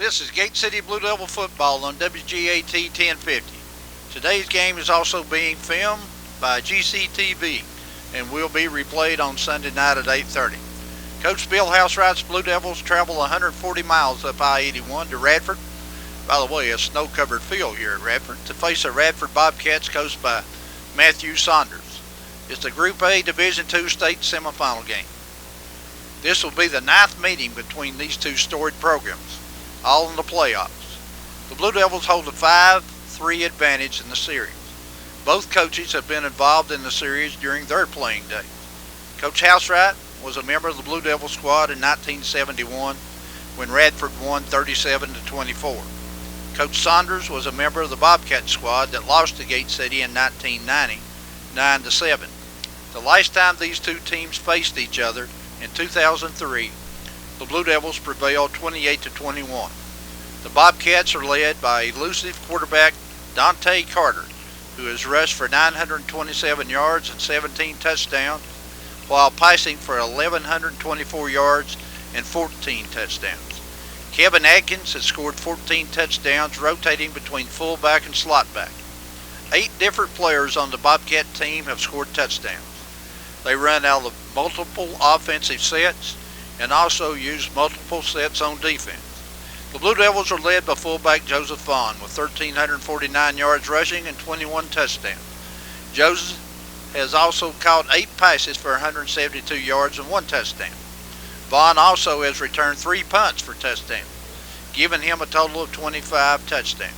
This is Gate City Blue Devil football on WGAT 1050. Today's game is also being filmed by GCTV and will be replayed on Sunday night at 8:30. Coach Bill Housewright's Blue Devils travel 140 miles up I-81 to Radford. By the way, a snow-covered field here at Radford to face a Radford Bobcats coached by Matthew Saunders. It's the Group A Division II state semifinal game. This will be the 9th meeting between these two storied programs, all in the playoffs. The Blue Devils hold a 5-3 advantage in the series. Both coaches have been involved in the series during their playing days. Coach Housewright was a member of the Blue Devil squad in 1971 when Radford won 37-24. Coach Saunders was a member of the Bobcat squad that lost to Gate City in 1990, 9-7. The last time these two teams faced each other in 2003, the Blue Devils prevailed 28-21. The Bobcats are led by elusive quarterback Dante Carter, who has rushed for 927 yards and 17 touchdowns, while passing for 1,124 yards and 14 touchdowns. Kevin Atkins has scored 14 touchdowns, rotating between fullback and slotback. 8 different players on the Bobcat team have scored touchdowns. They run out of multiple offensive sets and also use multiple sets on defense. The Blue Devils are led by fullback Joseph Vaughn with 1,349 yards rushing and 21 touchdowns. Joseph has also caught 8 passes for 172 yards and 1 touchdown. Vaughn also has returned 3 punts for touchdowns, giving him a total of 25 touchdowns.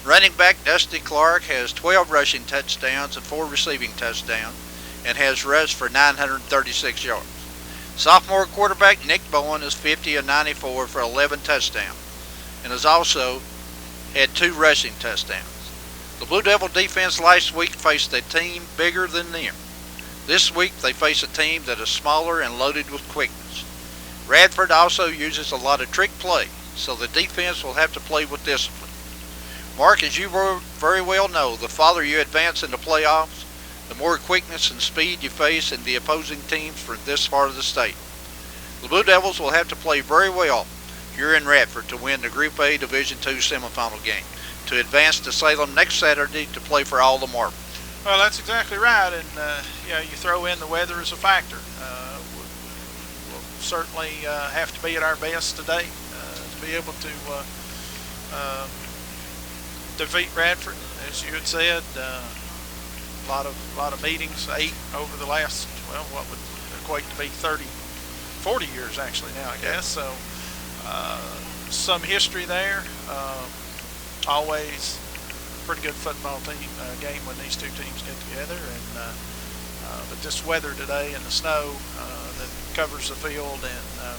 Running back Dusty Clark has 12 rushing touchdowns and 4 receiving touchdowns and has rushed for 936 yards. Sophomore quarterback Nick Bowen is 50 of 94 for 11 touchdowns and has also had 2 rushing touchdowns. The Blue Devil defense last week faced a team bigger than them. This week they face a team that is smaller and loaded with quickness. Radford also uses a lot of trick play, so the defense will have to play with discipline. Mark, as you very well know, the farther you advance in the playoffs, the more quickness and speed you face in the opposing teams from this part of the state. The Blue Devils will have to play very well here in Radford to win the Group A Division II semifinal game, to advance to Salem next Saturday to play for all the marbles. Well, that's exactly right, and you throw in the weather as a factor. We'll certainly have to be at our best today to be able to defeat Radford, as you had said. A lot of meetings, 8 over the last, well, what would equate to be 40 years actually now, I guess. So some history there. Always pretty good football team game when these two teams get together, and but this weather today and the snow that covers the field, and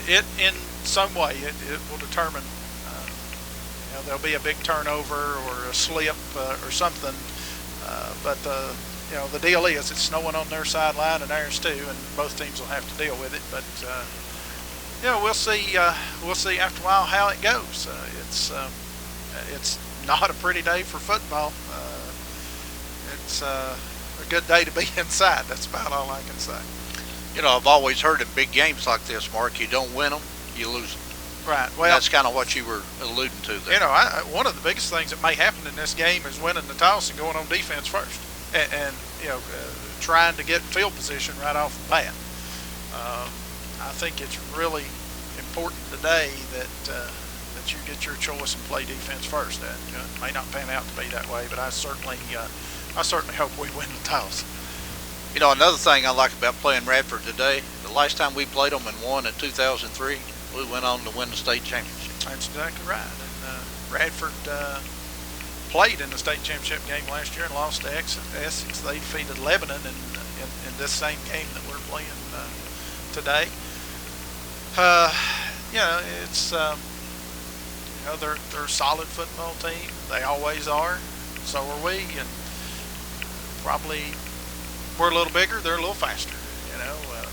it in some way it will determine. There'll be a big turnover or a slip or something, but the deal is it's snowing on their sideline and ours too, and both teams will have to deal with it. But we'll see. We'll see after a while how it goes. It's not a pretty day for football. It's a good day to be inside. That's about all I can say. I've always heard in big games like this, Mark, you don't win them, you lose them. Right. Well, that's kind of what you were alluding to there. One of the biggest things that may happen in this game is winning the toss and going on defense first, and trying to get field position right off the bat. I think it's really important today that you get your choice and play defense first. That it may not pan out to be that way, but I certainly hope we win the toss. Another thing I like about playing Radford today, the last time we played them and won in 2003, we went on to win the state championship. That's exactly right. And Radford played in the state championship game last year and lost to Essex. They defeated Lebanon in this same game that we're playing today. It's they're a solid football team. They always are. So are we, and probably we're a little bigger. They're a little faster.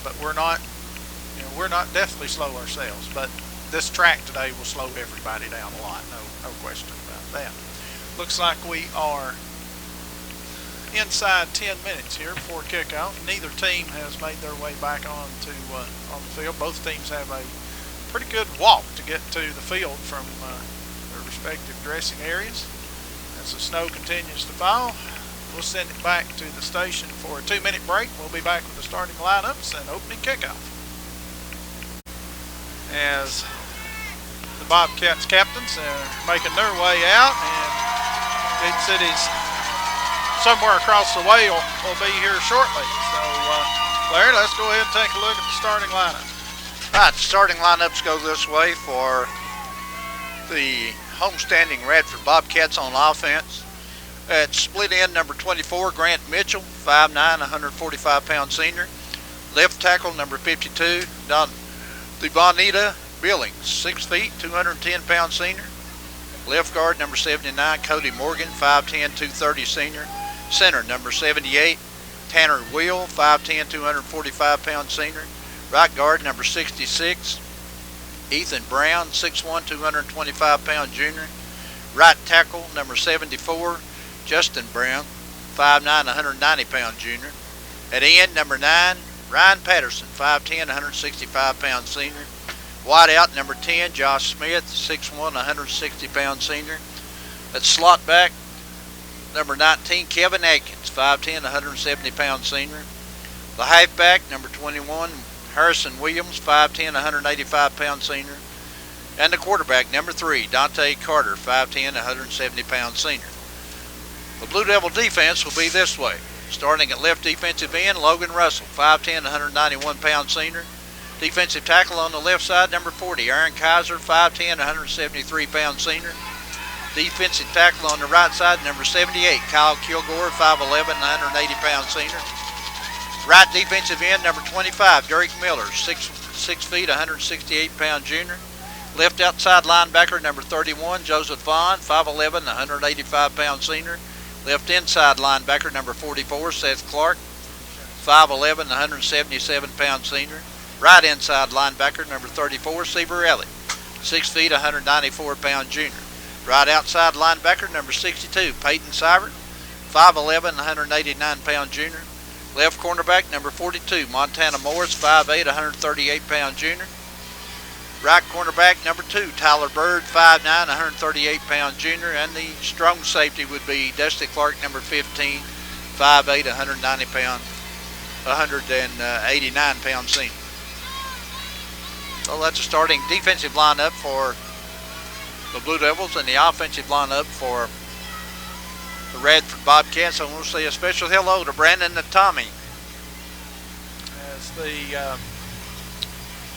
But we're not. We're not deathly slow ourselves, but this track today will slow everybody down a lot. No question about that. Looks like we are inside 10 minutes here before kickoff. Neither team has made their way back on the field. Both teams have a pretty good walk to get to the field from their respective dressing areas. As the snow continues to fall, we'll send it back to the station for a 2-minute break. We'll be back with the starting lineups and opening kickoff. As the Bobcats captains are making their way out, and Gate City's somewhere across the way will be here shortly. So, Larry, let's go ahead and take a look at the starting lineup. All right, the starting lineups go this way for the homestanding Radford Bobcats on offense. At split end, number 24, Grant Mitchell, 5'9", 145-pound senior. Left tackle, number 52, Devonita Billings, 6 feet, 210-pound senior. Left guard, number 79, Cody Morgan, 5'10", 230 senior. Center, number 78, Tanner Wheel, 5'10", 245-pound senior. Right guard, number 66, Ethan Brown, 6'1", 225-pound junior. Right tackle, number 74, Justin Brown, 5'9", 190-pound junior. At end, number 9, Ryan Patterson, 5'10", 165-pound senior. Wide out, number 10, Josh Smith, 6'1", 160-pound senior. At slot back, number 19, Kevin Atkins, 5'10", 170-pound senior. The halfback, number 21, Harrison Williams, 5'10", 185-pound senior. And the quarterback, number 3, Dante Carter, 5'10", 170-pound senior. The Blue Devil defense will be this way. Starting at left defensive end, Logan Russell, 5'10", 191-pound senior. Defensive tackle on the left side, number 40, Aaron Kaiser, 5'10", 173-pound senior. Defensive tackle on the right side, number 78, Kyle Kilgore, 5'11", 180-pound senior. Right defensive end, number 25, Derek Miller, 6 feet, 168-pound junior. Left outside linebacker, number 31, Joseph Vaughn, 5'11", 185-pound senior. Left inside linebacker, number 44, Seth Clark, 5'11", 177-pound senior. Right inside linebacker, number 34, Seaver Elliott, 6 feet, 194-pound junior. Right outside linebacker, number 62, Peyton Seibert, 5'11", 189-pound junior. Left cornerback, number 42, Montana Morris, 5'8", 138-pound junior. Right cornerback, number 2, Tyler Bird, 5'9", 138-pound junior. And the strong safety would be Dusty Clark, number 15, 5'8", 189-pound senior. So that's a starting defensive lineup for the Blue Devils, and the offensive lineup for the Radford Bobcats. I want to say a special hello to Brandon and Tommy. As the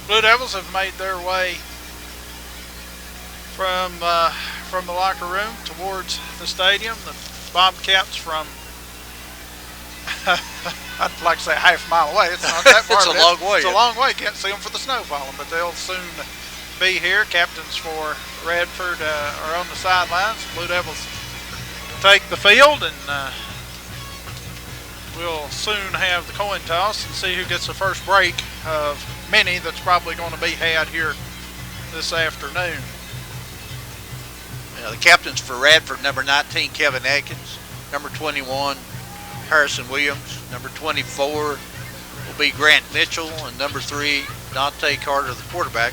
Blue Devils have made their way from the locker room towards the stadium. The Bobcats from I'd like to say half a mile away. It's not that far. It's a long way. It's a long way. Can't see them for the snow falling, but they'll soon be here. Captains for Radford are on the sidelines. Blue Devils take the field, and we'll soon have the coin toss and see who gets the first break of many that's probably going to be had here this afternoon. The captains for Radford, number 19, Kevin Atkins, number 21, Harrison Williams, number 24 will be Grant Mitchell, and number 3, Dante Carter, the quarterback.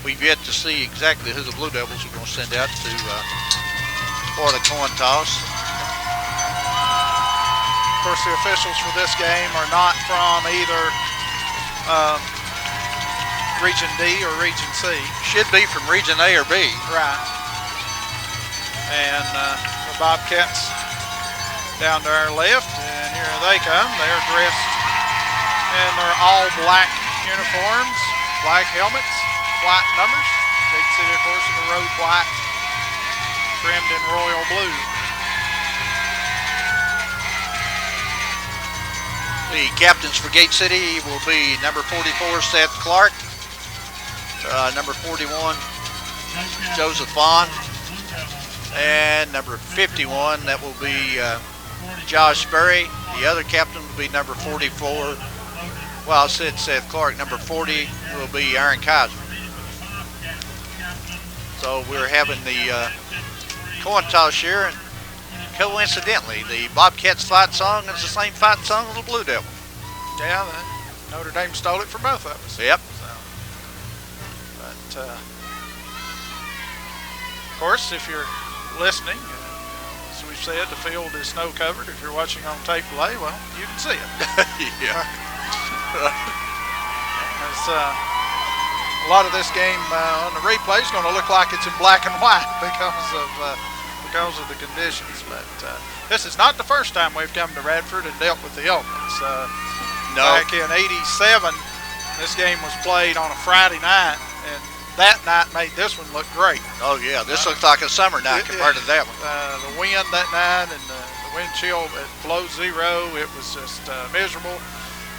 We've yet to see exactly who the Blue Devils are going to send out to for the coin toss. Of course, the officials for this game are not from either Region D or Region C. Should be from Region A or B. Right. And the Bobcats down to our left, and here they come. They're dressed in their all black uniforms, black helmets, white numbers. Big City, of course, in the road white, trimmed in royal blue. The captains for Gate City will be number 44, Seth Clark, number 41, Joseph Vaughn, and number 51, that will be Josh Sperry. The other captain will be number 44. Well, I said Seth Clark. Number 40 will be Aaron Kaiser. So we're having the coin toss here, and coincidentally, the Bobcats fight song is the same fight song as the Blue Devil. Yeah, Notre Dame stole it from both of us. Yep. But of course, if you're listening, as we've said, the field is snow covered. If you're watching on tape delay, well, you can see it. Yeah. A lot of this game on the replay is going to look like it's in black and white because of the conditions. But this is not the first time we've come to Radford and dealt with the elements. No. Back in '87, this game was played on a Friday night, and that night made this one look great. Oh yeah, this looks like a summer night compared to that one. The wind that night and the wind chill at below zero, it was just miserable.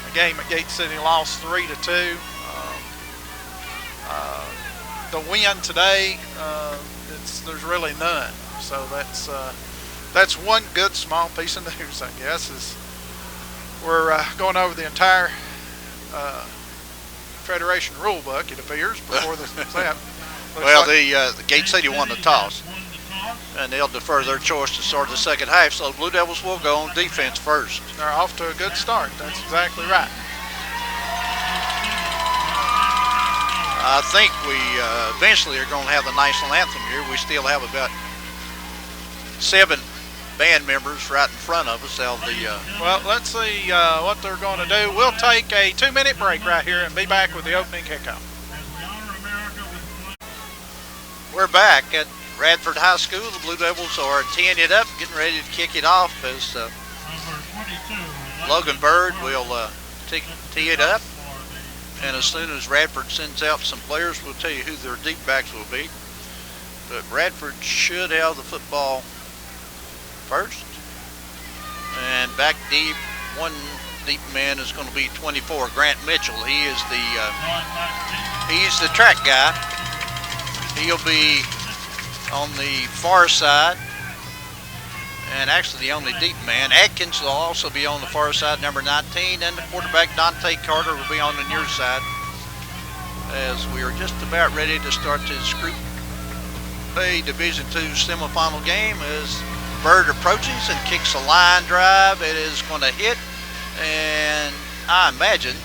The game at Gate City lost 3-2. The wind today, there's really none. So that's one good small piece of news, I guess. Is we're going over the entire Federation rule book, it appears, before the snap. Well, the Gate City won the toss, and they'll defer their choice to start the second half. So the Blue Devils will go on defense first. They're off to a good start. That's exactly right. I think we eventually are going to have the national anthem here. We still have about 7 band members right in front of us. Well, let's see what they're going to do. We'll take a 2-minute break right here and be back with the opening kickoff. We're back at Radford High School. The Blue Devils are teeing it up, getting ready to kick it off as Logan Bird will tee it up. And as soon as Radford sends out some players, we'll tell you who their deep backs will be. But Radford should have the football first. And back deep, one deep man is going to be 24, Grant Mitchell. He is he's the track guy. He'll be on the far side. And actually the only deep man. Atkins will also be on the far side, number 19, and the quarterback Dante Carter will be on the near side. As we are just about ready to start this Group A Division II semifinal game, as Bird approaches and kicks a line drive. It is going to hit, and I imagine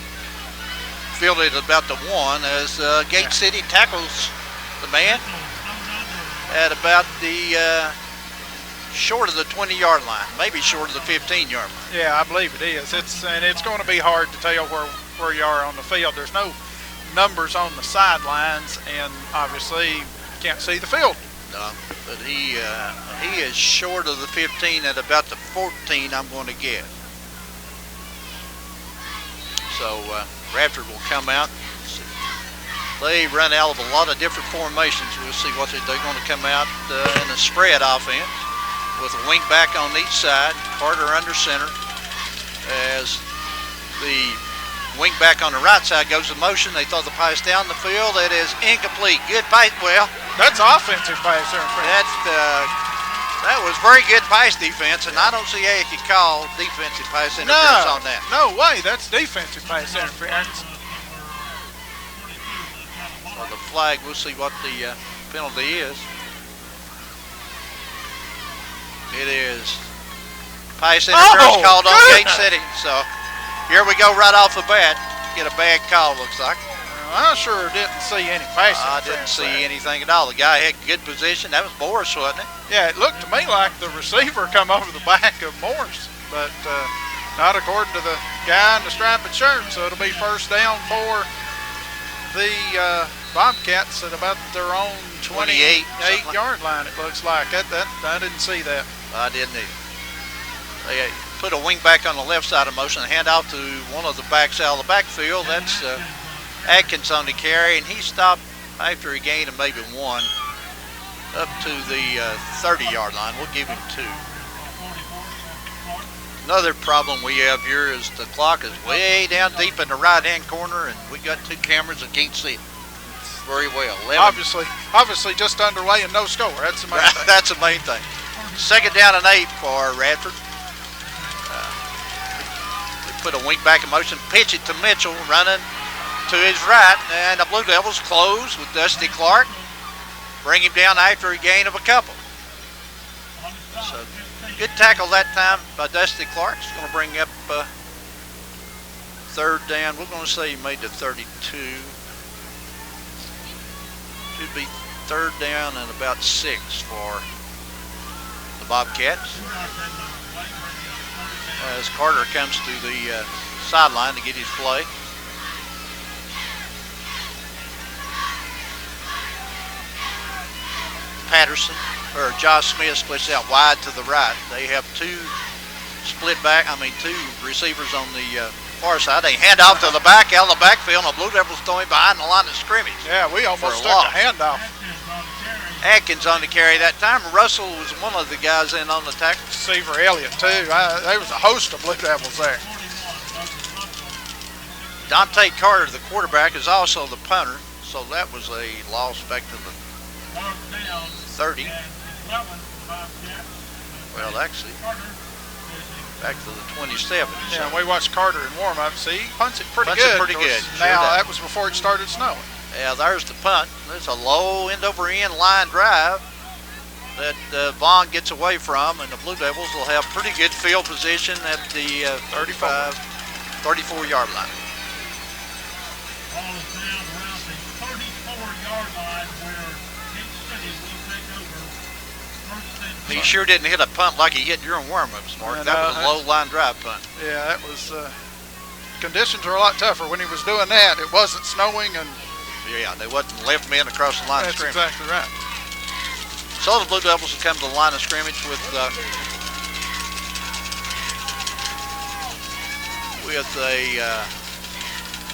fielded about the 1 as Gate City tackles the man at about the short of the 20-yard line, maybe short of the 15-yard line. Yeah, I believe it is. It's going to be hard to tell where you are on the field. There's no numbers on the sidelines, and obviously you can't see the field. No, but he is short of the 15 at about the 14, I'm going to guess. So Radford will come out. They run out of a lot of different formations. We'll see what they're going to come out in a spread offense, with a wing back on each side, Carter under center, as the wing back on the right side goes in motion. They throw the pass down the field. It is incomplete. Good pass. Well, that's offensive pass interference. That was very good pass defense, and I don't see how you can call defensive pass interference on that. No way. That's defensive pass interference. So the flag, we'll see what the penalty is. It is pass interference called on Gate City. So here we go right off the bat. Get a bad call, looks like. I sure didn't see any pass interference. I didn't see anything at all. The guy had good position. That was Morris, wasn't it? Yeah, it looked to me like the receiver come over the back of Morris, but not according to the guy in the striped shirt. So it'll be first down for the Bobcats at about their own 28-yard line, it looks like. I didn't see that. I didn't either. They put a wing back on the left side of motion, hand off to one of the backs out of the backfield. That's Atkins on the carry, and he stopped after he gained maybe 1 up to the 30-yard line. We'll give him 2. Another problem we have here is the clock is way down deep in the right-hand corner, and we got 2 cameras that can't see it very well. 11. Obviously just underway and no score. That's the main thing. That's the main thing. Second down and 8 for Radford. They put a wing back in motion, pitch it to Mitchell, running to his right, and the Blue Devils close with Dusty Clark. Bring him down after a gain of a couple. So good tackle that time by Dusty Clark. It's going to bring up third down. We're going to say he made the 32. Should be 3rd down and about 6 for the Bobcats. As Carter comes to the sideline to get his play. Patterson, or Josh Smith splits out wide to the right. They have two receivers on the far side. They hand off to the back, out of the backfield, and the Blue Devils throwing behind the line of scrimmage. Yeah, we almost took a handoff. Atkins on the carry that time. Russell was one of the guys in on the tackle. Seaver Elliott, too. There was a host of Blue Devils there. Dante Carter, the quarterback, is also the punter, so that was a loss back to the 30. Well, actually, back to the 27. Yeah, we watched Carter in warm-up. See, he punts it pretty Punts good. it pretty good. Now, Sure that was before it started snowing. Yeah, there's the punt. There's a low end-over-end line drive that Vaughn gets away from, and the Blue Devils will have pretty good field position at the 34-yard line. Ball is down around the 34-yard line where King City will take over. He sure didn't hit a punt like he hit during warm-ups, Mark. That was a low line drive punt. Yeah, that was. Conditions are a lot tougher when he was doing that. It wasn't snowing, and yeah, they wasn't left men across the line of scrimmage. That's exactly right. So the Blue Devils will come to the line of scrimmage with a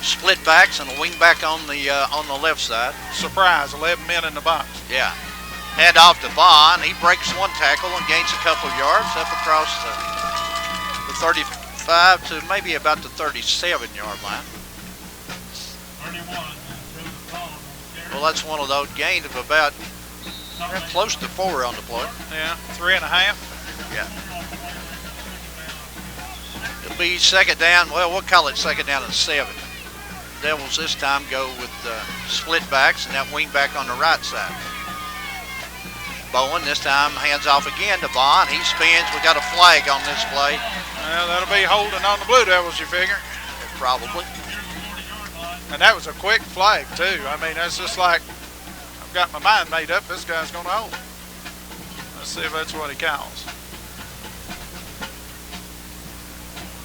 split backs and a wing back on the left side. Surprise, 11 men in the box. Yeah. Hand off to Vaughn. He breaks one tackle and gains a couple of yards up across the 35 to maybe about the 37-yard line. 31. Well, that's one of those gains of about close to 4 on the play. Yeah, 3.5. Yeah. It'll be 2nd down. Well, we'll call it 2nd down and 7. Devils this time go with split backs and that wing back on the right side. Bowen this time hands off again to Vaughn. He spins. We got a flag on this play. Well, that'll be holding on the Blue Devils, you figure. Probably. And that was a quick flag, too. I mean, that's just like, I've got my mind made up. This guy's going to hold. Let's see if that's what he calls.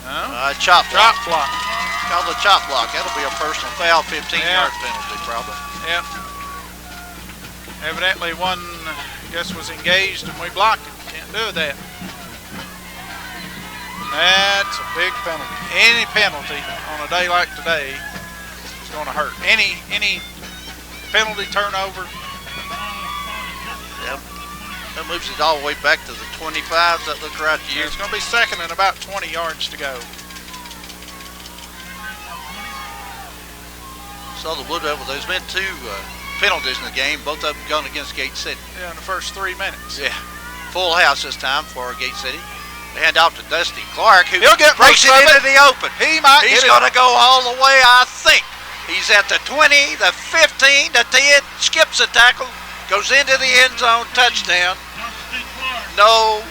No? Chop block. Chop block. Called a chop block. That'll be a personal foul, 15-yard penalty, probably. Yep. Evidently one, I guess, was engaged and we blocked it. Can't do that. That's a big penalty. Any penalty on a day like today is going to hurt. Any penalty turnover. Yep. That moves it all the way back to the 25. That looks right to you. It's going to be 2nd and about 20 yards to go. So the Blue Devils, there's been 2 penalties in the game, both of them gone against Gate City. Yeah, in the first 3 minutes. Yeah. Full house this time for Gate City. They hand off to Dusty Clark, who He'll get breaks it into the open. He's going to go all the way, I think. He's at the 20, the 15, the 10, skips a tackle, goes into the end zone, touchdown. No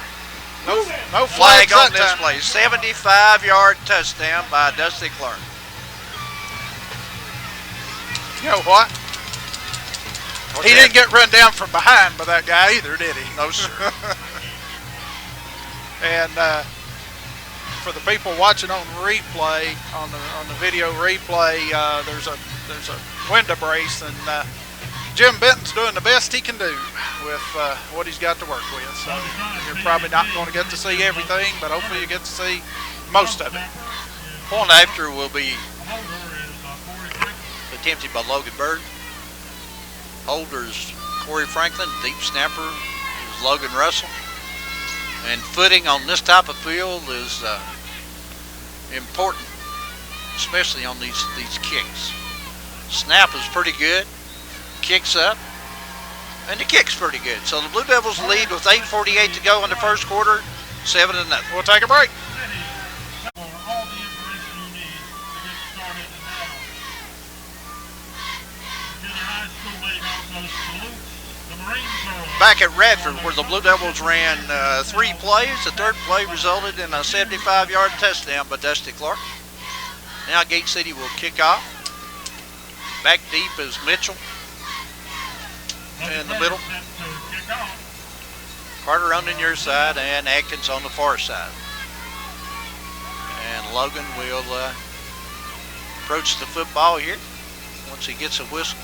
flag on this play. 75-yard touchdown by Dusty Clark. You know what? He didn't get run down from behind by that guy either, did he? No, sir. And for the people watching on replay, on the video replay, there's a window brace, and Jim Benton's doing the best he can do with what he's got to work with. So you're probably not going to get to see everything, but hopefully you get to see most of it. Point after will be attempted by Logan Bird. Holders Corey Franklin. Deep snapper is Logan Russell. And footing on this type of field is important, especially on these kicks. Snap is pretty good. Kicks up. And the kick's pretty good. So the Blue Devils lead with 8:48 to go in the first quarter, 7-0. We'll take a break. Back at Radford, where the Blue Devils ran 3 plays. The 3rd play resulted in a 75-yard touchdown by Dusty Clark. Now Gate City will kick off. Back deep is Mitchell. in the middle. Carter on the near side and Atkins on the far side. And Logan will approach the football here once he gets a whistle.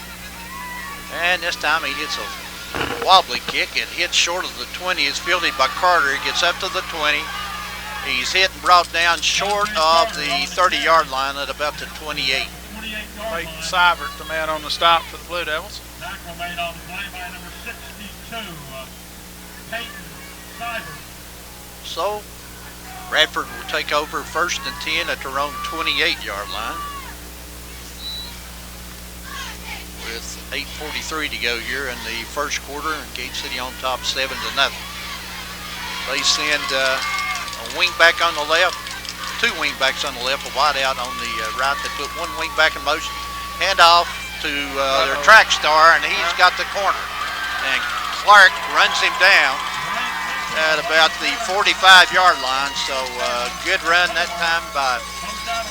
And this time he hits a wobbly kick. It hits short of the 20. It's fielded by Carter. It gets up to the 20. He's hit and brought down short of the 30-yard line at about the 28. Clayton Seibert, the man on the stop for the Blue Devils. Tackle made on the play by number 62, Peyton Seibert. So Radford will take over 1st and 10 at their own 28-yard line. With 8:43 to go here in the first quarter, and Gate City on top 7-0. They send a wing back on the left, 2 wing backs on the left, a wide out on the right. They put 1 wing back in motion, hand off to their track star, and he's got the corner. And Clark runs him down at about the 45-yard line. So good run that time by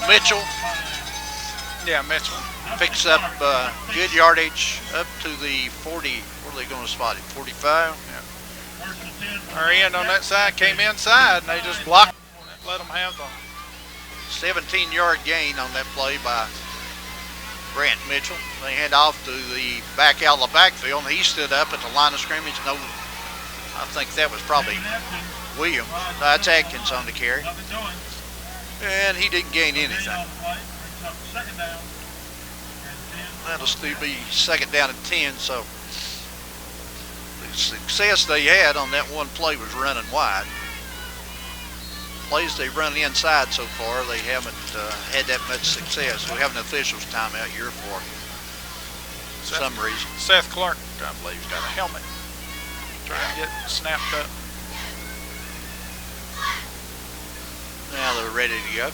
Mitchell. Yeah, Mitchell. Picks up good yardage up to the 40. Where are they going to spot it? 45? Yeah. Our end on that side came inside, and they just blocked it, let them have the 17-yard gain on that play by Grant Mitchell. They hand off to the back out of the backfield, and he stood up at the line of scrimmage. No, I think that was probably Williams. That's Atkins on the carry. And he didn't gain anything. That'll still be 2nd down and 10, so the success they had on that one play was running wide. Plays they've run inside so far, they haven't had that much success. We have an officials timeout here for some reason. Seth Clark, I believe, has got a helmet. Trying to get snapped up. Now they're ready to go.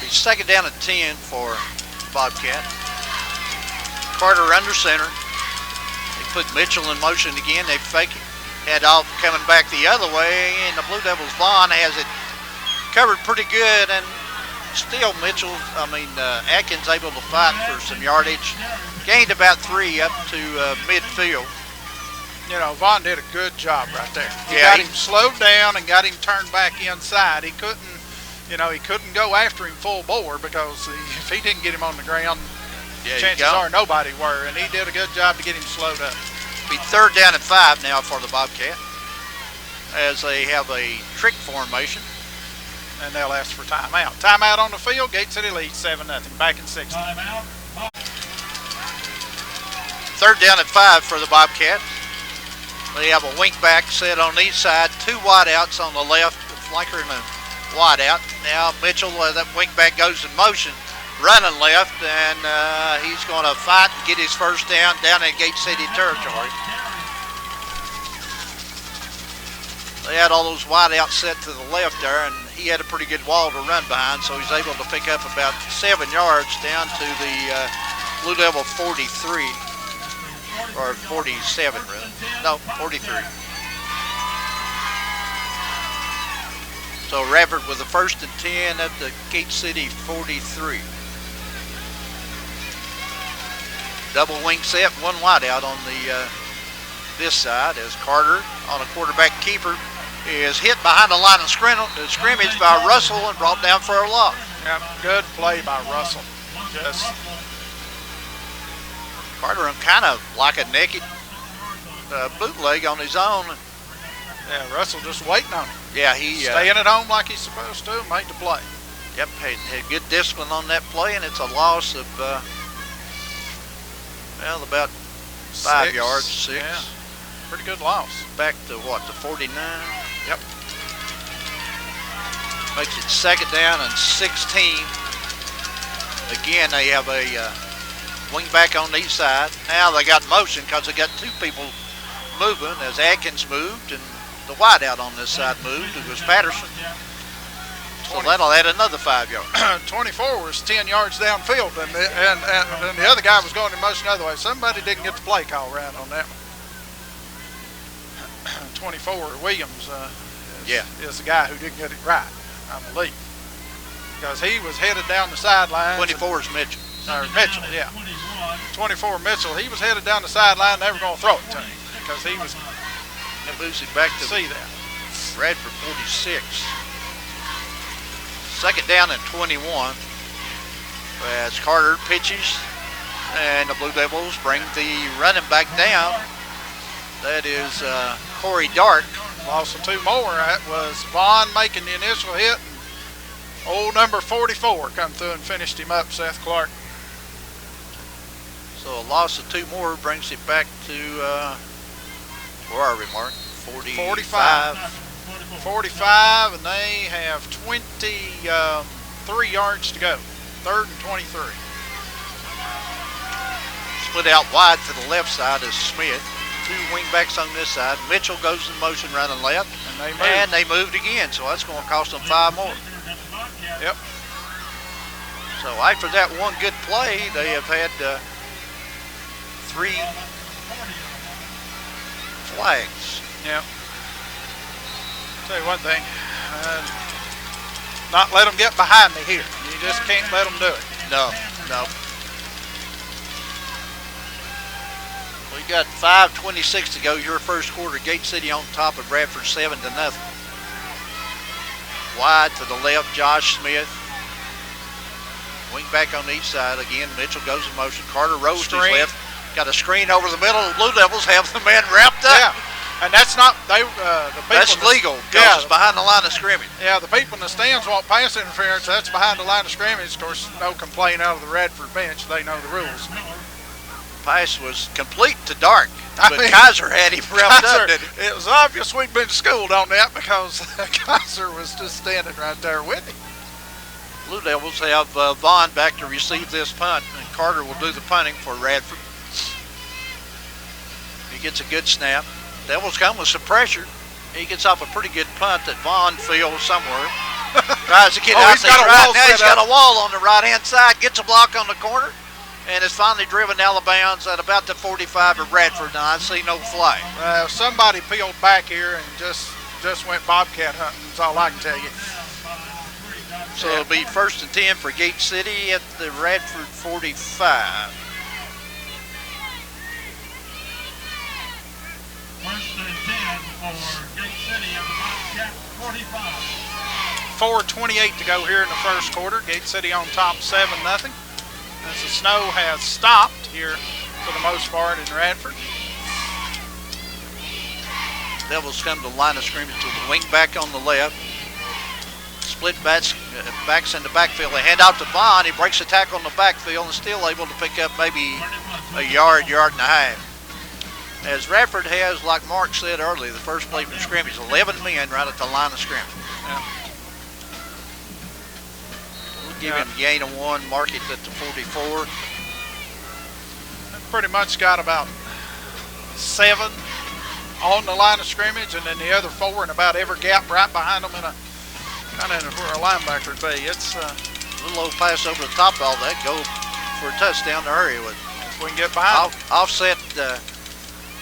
It's 2nd down and 10 for Bobcat. Carter under center. They put Mitchell in motion again. They fake it. Head off coming back the other way, and the Blue Devils Vaughn has it covered pretty good, and still Atkins able to fight for some yardage. Gained about 3 up to midfield. You know, Vaughn did a good job right there. He Yeah, got him slowed down and got him turned back inside. He couldn't go after him full bore, because if he didn't get him on the ground, chances are nobody were, and he did a good job to get him slowed up. Be 3rd down and 5 now for the Bobcat, as they have a trick formation. And they'll ask for timeout. Timeout on the field. Gate City leads 7-0. Back in 60. 3rd down and 5 for the Bobcat. They have a wing back set on each side, 2 wide outs on the left, flanker and a wide out. Now Mitchell, that wing back goes in motion, running left, and he's going to fight and get his 1st down in Gate City territory. They had all those wide outs set to the left there, and he had a pretty good wall to run behind, so he's able to pick up about 7 yards down to the Blue Devil 43, or 47 really. No, 43. So Radford with the 1st and 10 at the Gate City 43. Double wing set, 1 wide out on the this side, as Carter on a quarterback keeper is hit behind the line of scrimmage by Russell and brought down for a loss. Yeah, good play by Russell. Just Carter kind of like a naked bootleg on his own. Yeah, Russell just waiting on him. Yeah, he staying at home like he's supposed to, make the play. Yep, had good discipline on that play, and it's a loss of about 5 yards, 6. Yeah, pretty good loss. Back to what, the 49? Yep. Makes it 2nd down and 16. Again, they have a wing back on each side. Now they got motion because they got 2 people moving, as Atkins moved and the wide out on this side moved. It was Patterson. So that'll add another 5 yards. 24 was 10 yards downfield, and the other guy was going in motion the other way. Somebody didn't get the play call right on that one. 24, Williams is the guy who didn't get it right, I believe, because he was headed down the sideline. 24 is Mitchell. Mitchell, yeah. 24, Mitchell, he was headed down the sideline. They were going to throw it to him because he was. That moves it back to see that. Radford 46. Second down and 21. As Carter pitches, and the Blue Devils bring the running back down. That is Corey Dark. Lost 2 more. That was Vaughn making the initial hit. Old number 44 come through and finished him up, Seth Clark. So a loss of 2 more brings it back to, where are we, Mark? 45. 45, and they have 23 yards to go. 3rd and 23. Split out wide to the left side is Smith. 2 wingbacks on this side. Mitchell goes in motion running left. And they moved again, so that's going to cost them 5 more. Yep. So after that one good play, they have had 3 flags. Yep. Tell you one thing, not let them get behind me here. You just can't let them do it. No. We got 5:26 to go. Your first quarter. Gate City on top of Radford 7-0. Wide to the left, Josh Smith. Wing back on each side. Again, Mitchell goes in motion. Carter rolls to his left. Got a screen over the middle. The Blue Devils have the man wrapped up. Yeah. And that's not, the people. That's legal because it's behind the line of scrimmage. Yeah, the people in the stands want pass interference. That's behind the line of scrimmage. Of course, no complaint out of the Radford bench. They know the rules. Pass was complete to Dark, but Kaiser had him wrapped up. It was obvious we'd been schooled on that because Kaiser was just standing right there with him. Blue Devils have Vaughn back to receive this punt, and Carter will do the punting for Radford. He gets a good snap. Devils come with some pressure. He gets off a pretty good punt that Vaughn feels somewhere. Tries to get out there. Now he's got a wall on the right-hand side. Gets a block on the corner, and is finally driven out of bounds at about the 45 of Radford. Now I see no flag. Somebody peeled back here and just went bobcat hunting. That's all I can tell you. So it'll be 1st and 10 for Gate City at the Radford 45. 1st and 10 for Gate City at the Bobcat 45. 4:28 to go here in the first quarter. Gate City on top 7-0. As the snow has stopped here for the most part in Radford. Devils come to the line of scrimmage to the wing back on the left. Split backs in the backfield. They hand out to Vaughn. He breaks the tackle in the backfield and still able to pick up maybe a yard and a half. As Radford has, like Mark said earlier, the first play from scrimmage, 11 men right at the line of scrimmage. Yeah. We'll give him a gain of 1, mark it at the 44. Pretty much got about 7 on the line of scrimmage, and then the other 4 in about every gap right behind them in a kind of where a linebacker would be. It's a little old pass over the top of all that. Go for a touchdown to hurry with. If we can get behind. Offset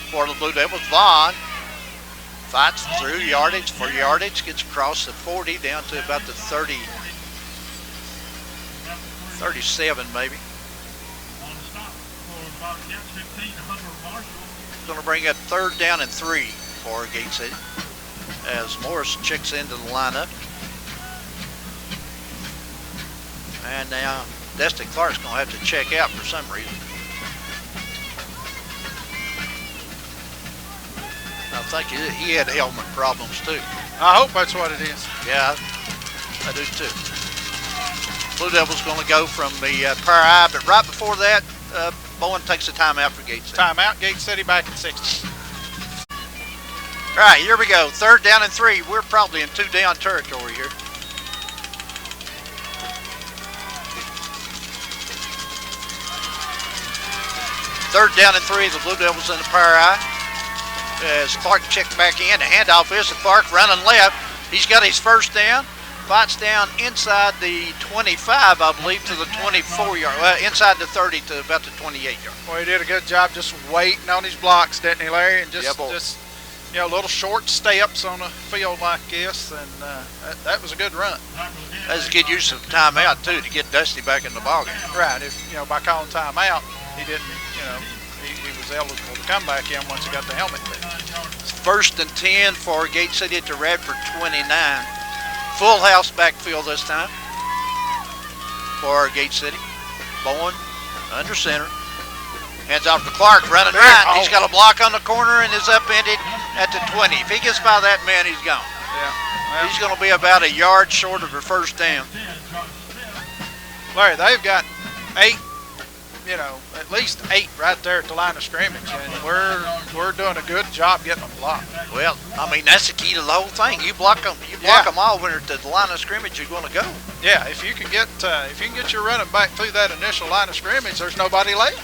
for the Blue Devils. Vaughn fights through yardage for yardage, gets across the 40 down to about the 37 maybe. Going to bring up 3rd down and 3 for Gate City as Morris checks into the lineup. And now Destin Clark's going to have to check out for some reason. I think he had helmet problems too. I hope that's what it is. Yeah, I do too. Blue Devils going to go from the prior eye, but right before that, Bowen takes a timeout for Gate City. Timeout, Gate City back at 60. All right, here we go. 3rd down and 3. We're probably in 2 down territory here. Third down and 3. The Blue Devils in the prior eye. As Clark checked back in, the handoff is to Clark running left. He's got his first down. Fights down inside the 25, I believe, to the 24-yard. Well, inside the 30 to about the 28-yard. Well, he did a good job just waiting on his blocks, didn't he, Larry? And just you know, little short steps on a field like this, and that was a good run. That's a good use of timeout too to get Dusty back in the ballgame. Right. If you know, by calling timeout, he didn't. You know, he was eligible to come back in once he got the helmet fit. 1st and 10 for Gate City at the Radford 29. Full house backfield this time for Gate City. Bowen under center. Hands off to Clark, running right. He's got a block on the corner and is upended at the 20. If he gets by that man, he's gone. Yeah. Well, he's going to be about a yard short of a first down. Larry, they've got 8, you know, at least 8 right there at the line of scrimmage, and we're doing a good job getting them blocked. Well, I mean, that's the key to the whole thing. You block them all when they're at the line of scrimmage, you're going to go. Yeah, if you can get your running back through that initial line of scrimmage, there's nobody left.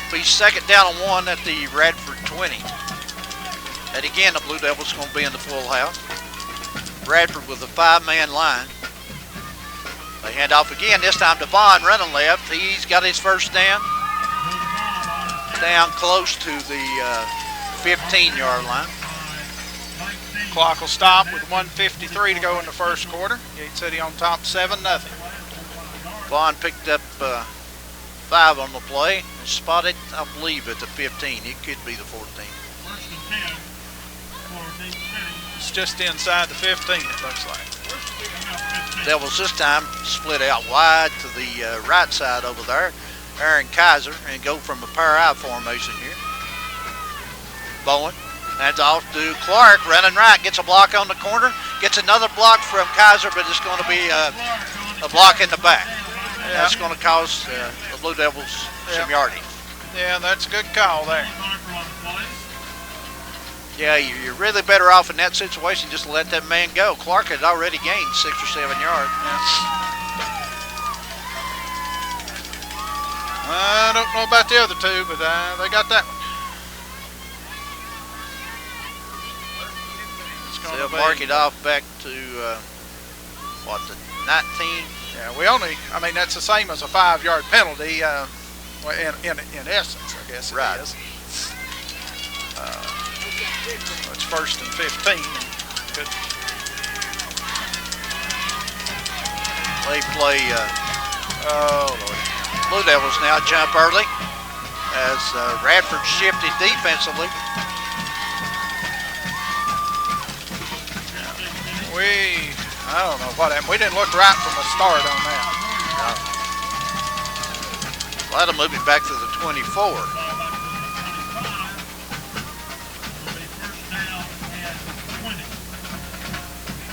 Be 2nd down and 1 at the Radford 20. And again, the Blue Devils going to be in the full house. Radford with a 5-man line. They hand off again, this time to Vaughn running left. He's got his first down. Down close to the 15-yard line. Clock will stop with 1:53 to go in the first quarter. Gate City on top 7-0. Vaughn picked up 5 on the play and spotted, I believe, at the 15. It could be the 14. It's just inside the 15, it looks like. Devils this time split out wide to the right side over there. Aaron Kaiser, and go from a pair-eye formation here. Bowen hands off to Clark, running right, gets a block on the corner, gets another block from Kaiser, but it's going to be a block in the back. Yeah. That's going to cost the Blue Devils some yardage. Yeah, that's a good call there. Yeah, you're really better off in that situation just to let that man go. Clark had already gained 6 or 7 yards. Yeah. I don't know about the other two, but they got that one. They'll mark it off back to, the 19? Yeah, I mean, that's the same as a 5-yard penalty, in essence, I guess it is. It's 1st and 15. Good. They play, Blue Devils now jump early as Radford shifted defensively. I don't know what happened. We didn't look right from the start on that. Well, that'll move it back to the 24.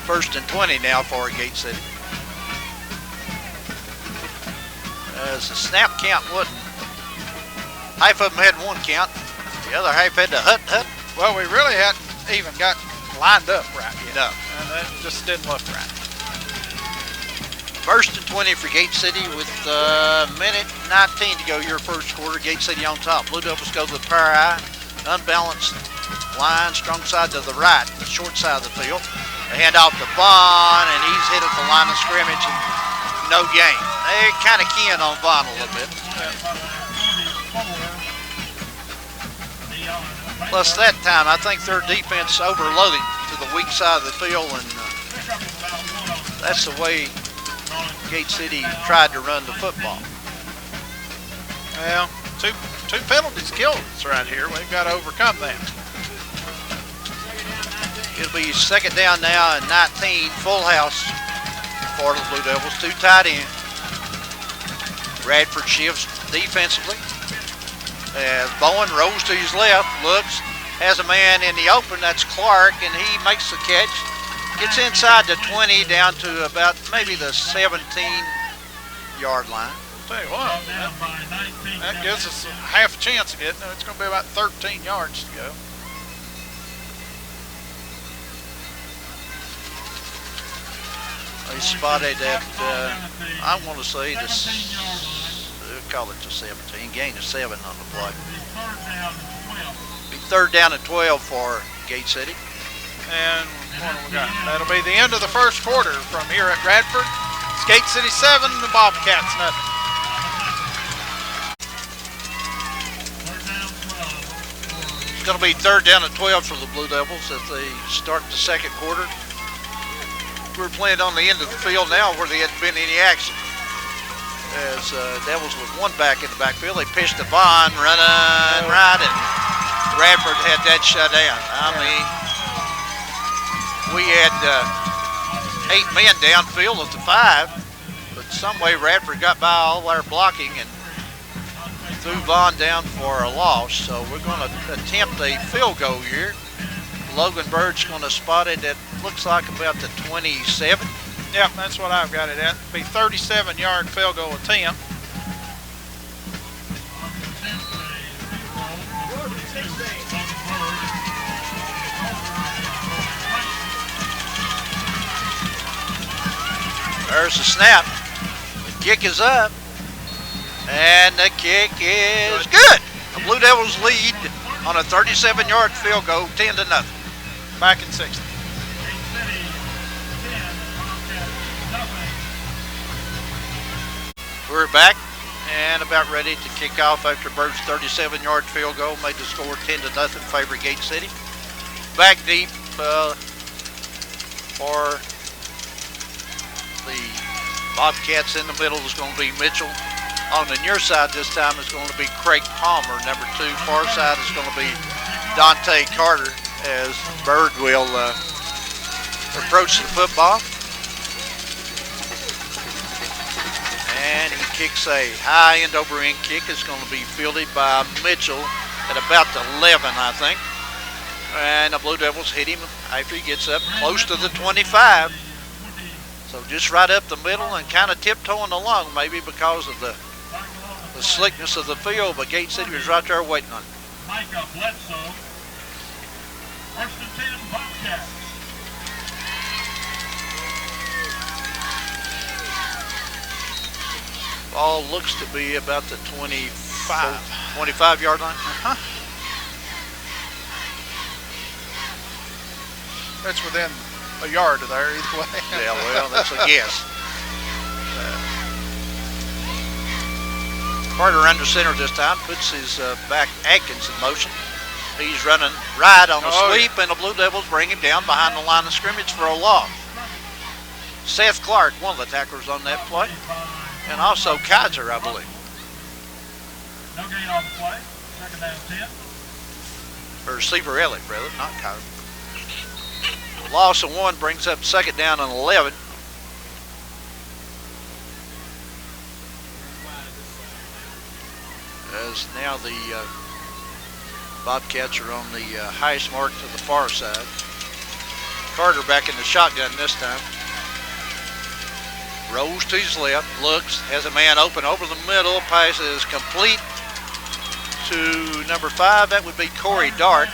First and 20 now for Gate City. As the snap count wasn't, half of them had 1 count, the other half had to hut. Well, we really hadn't even got lined up right yet. No. And that just didn't look right. First and 20 for Gate City with minute 19 to go your first quarter. Gate City on top. Blue Devils go to the pair-eye. Unbalanced line, strong side to the right, the short side of the field. They hand off to Vaughn, and he's hit at the line of scrimmage and no gain. They're kind of keying on Vaughn a little bit. Plus that time, I think their defense overloaded to the weak side of the field, and that's the way Gate City tried to run the football. Well, two penalties killed us right here. We've got to overcome that. It'll be 2nd down now and 19, full house for the Blue Devils. 2 tight ends. Radford shifts defensively as Bowen rolls to his left, looks, has a man in the open. That's Clark, and he makes the catch. Gets inside the 20 down to about maybe the 17-yard line. I'll tell you what, that gives us half a chance of getting it. It's going to be about 13 yards to go. They spotted at, I want to say, we'll call it the 17, gain of 7 on the play. Be 3rd down and 12 for Gate City. And what do we got? That'll be the end of the first quarter from here at Radford. It's Gate City 7, the Bobcats nothing. It's going to be 3rd down and 12 for the Blue Devils as they start the second quarter. We're playing on the end of the field now where there hadn't been any action. As Devils with one back in the backfield, they pitched to Vaughn, running right, and Radford had that shut down. I mean, we had 8 men downfield at the 5, but some way Radford got by all our blocking and threw Vaughn down for a loss. So we're going to attempt a field goal here. Logan Bird's going to spot it at, looks like about the 27. Yep, that's what I've got it at. It'll be 37-yard field goal attempt. There's the snap. The kick is up. And the kick is good. The Blue Devils lead on a 37-yard field goal, 10-0. Back in 60. We're back and about ready to kick off after Bird's 37-yard field goal made the score 10-0 in favor of Gate City. Back deep for the Bobcats in the middle is going to be Mitchell. On the near side this time is going to be Craig Palmer, number 2. Far side is going to be Dante Carter as Bird will approach the football. And he kicks a high end over end kick. It's going to be fielded by Mitchell at about the 11, I think. And the Blue Devils hit him after he gets up close to the 25. So just right up the middle and kind of tiptoeing along, maybe because of the slickness of the field, but Gate City was right there waiting on him. Micah Bledsoe, 1st and 10 Bobcats. Ball looks to be about the 25-yard line. That's within a yard of there either way. Yeah, well, that's a guess. Carter under center this time, puts his back Atkins in motion. He's running right on the sweep, and the Blue Devils bring him down behind the line of scrimmage for a loss. Seth Clark, one of the tacklers on that play, and also Kaiser, I believe. No gain on the play. 2nd down 10. Or receiver Elliott, rather, not Kaiser. Loss of 1 brings up 2nd down and 11. As now the Bobcats are on the highest mark to the far side. Carter back in the shotgun this time. Rolls to his left, looks, has a man open over the middle. Pass is complete to number 5. That would be Corey Dart.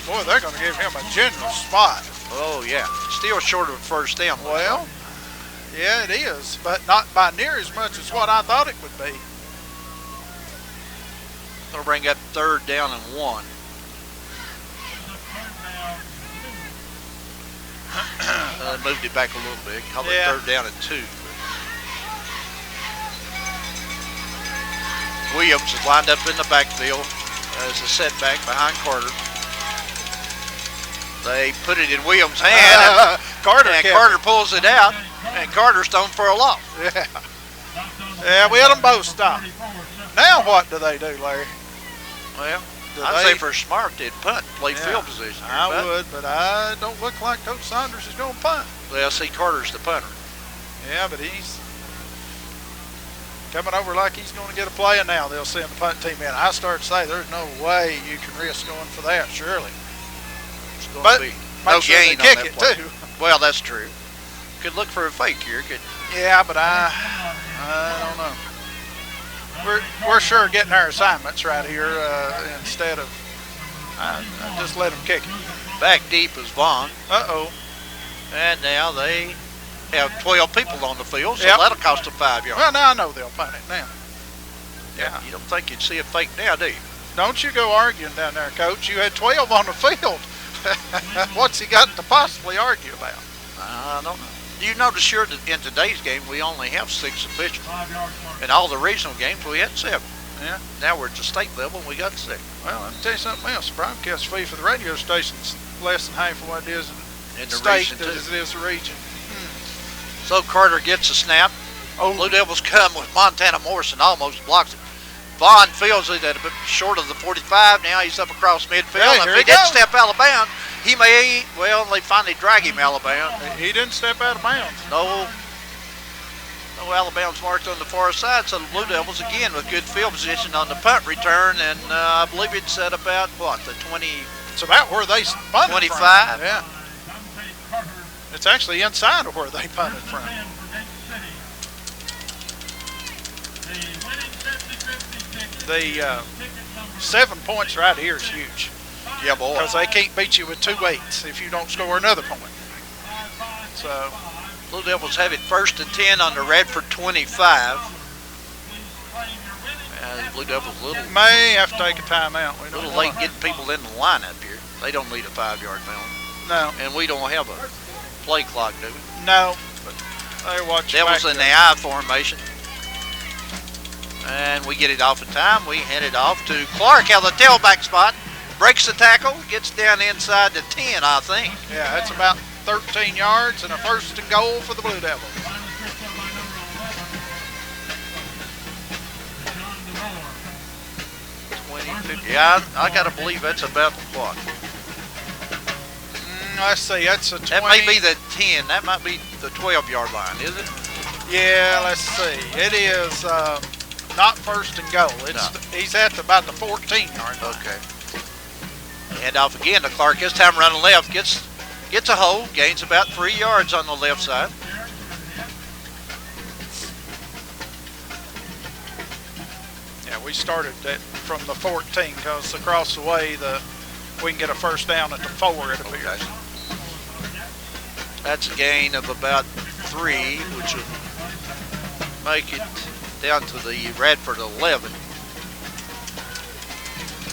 Boy, they're going to give him a generous spot. Oh, yeah. Still short of a 1st down. Well, yeah, it is, but not by near as much as what I thought it would be. Going to bring up 3rd down and 1. Moved it back a little bit. Call it 3rd down and 2. Williams is lined up in the backfield as a setback behind Carter. They put it in Williams' hand. Carter pulls it out, and Carter's thrown for a loss. Yeah. Yeah, we had them both stopped. Now what do they do, Larry? Well, I'd say for smart, they'd punt, play field position. I would, but I don't look like Coach Saunders is going to punt. Well, see, Carter's the punter. Yeah, but he's coming over like he's going to get a play, and now they'll send the punt team in. I start to say there's no way you can risk going for that, surely. It's going to be no gain on that play. Too. Well, that's true. Could look for a fake here. Yeah, but I don't know. We're sure getting our assignments right here instead of I just let them kick it. Back deep is Vaughn. Uh-oh. And now they have 12 people on the field, so that'll cost them 5 yards. Well, now I know they'll punt it now. Yeah. You don't think you'd see a fake now, do you? Don't you go arguing down there, Coach. You had 12 on the field. What's he got to possibly argue about? I don't know. Do you notice here that in today's game we only have 6 officials? In all the regional games we had 7. Yeah. Now we're at the state level and we got second. Well, let me tell you something else. Broadcast fee for the radio station's less than half of what it is in the state region, too. as it is the region. So Carter gets a snap. Blue Devils come with Montana Morrison, almost blocks it. Vaughn fields it at a bit short of the 45. Now he's up across midfield. Hey, If here he he didn't goes. step out of bounds, he may, well, they finally drag him out of bounds. He didn't step out of bounds. No out of bounds marked on the far side, so the Blue Devils again with good field position on the punt return, and I believe it's at about, what, the 20, It's about where they punted 25? from. Yeah. It's actually inside of where they punted from. The 7 points right here is huge. Yeah, boy. Because they can't beat you with 2 8s if you don't score another point. So Blue Devils have it 1st and 10 on the Radford 25. The Blue Devils a little may have to take a timeout. We don't late getting people in the lineup here. They don't need a 5-yard penalty. No. And we don't have a play clock, do we? No. But they watch Devils in the I formation. And we get it off in time. We hand it off to Clark out of the tailback spot. Breaks the tackle, gets down inside the 10, I think. Yeah, that's about 13 yards and a 1st and goal for the Blue Devils. 20, yeah, I got to believe that's about what? Let's see, that's a 20. That may be the 10. That might be the 12-yard line, is it? Yeah, let's see. It is not 1st and goal. He's at about the 14-yard line. Okay. Hand off again to Clark. This time running left. Gets a hold. Gains about 3 yards on the left side. Yeah, we started that from the 14 because across the way we can get a 1st down at the 4, it appears. Okay. That's a gain of about 3, which will make it down to the Radford 11.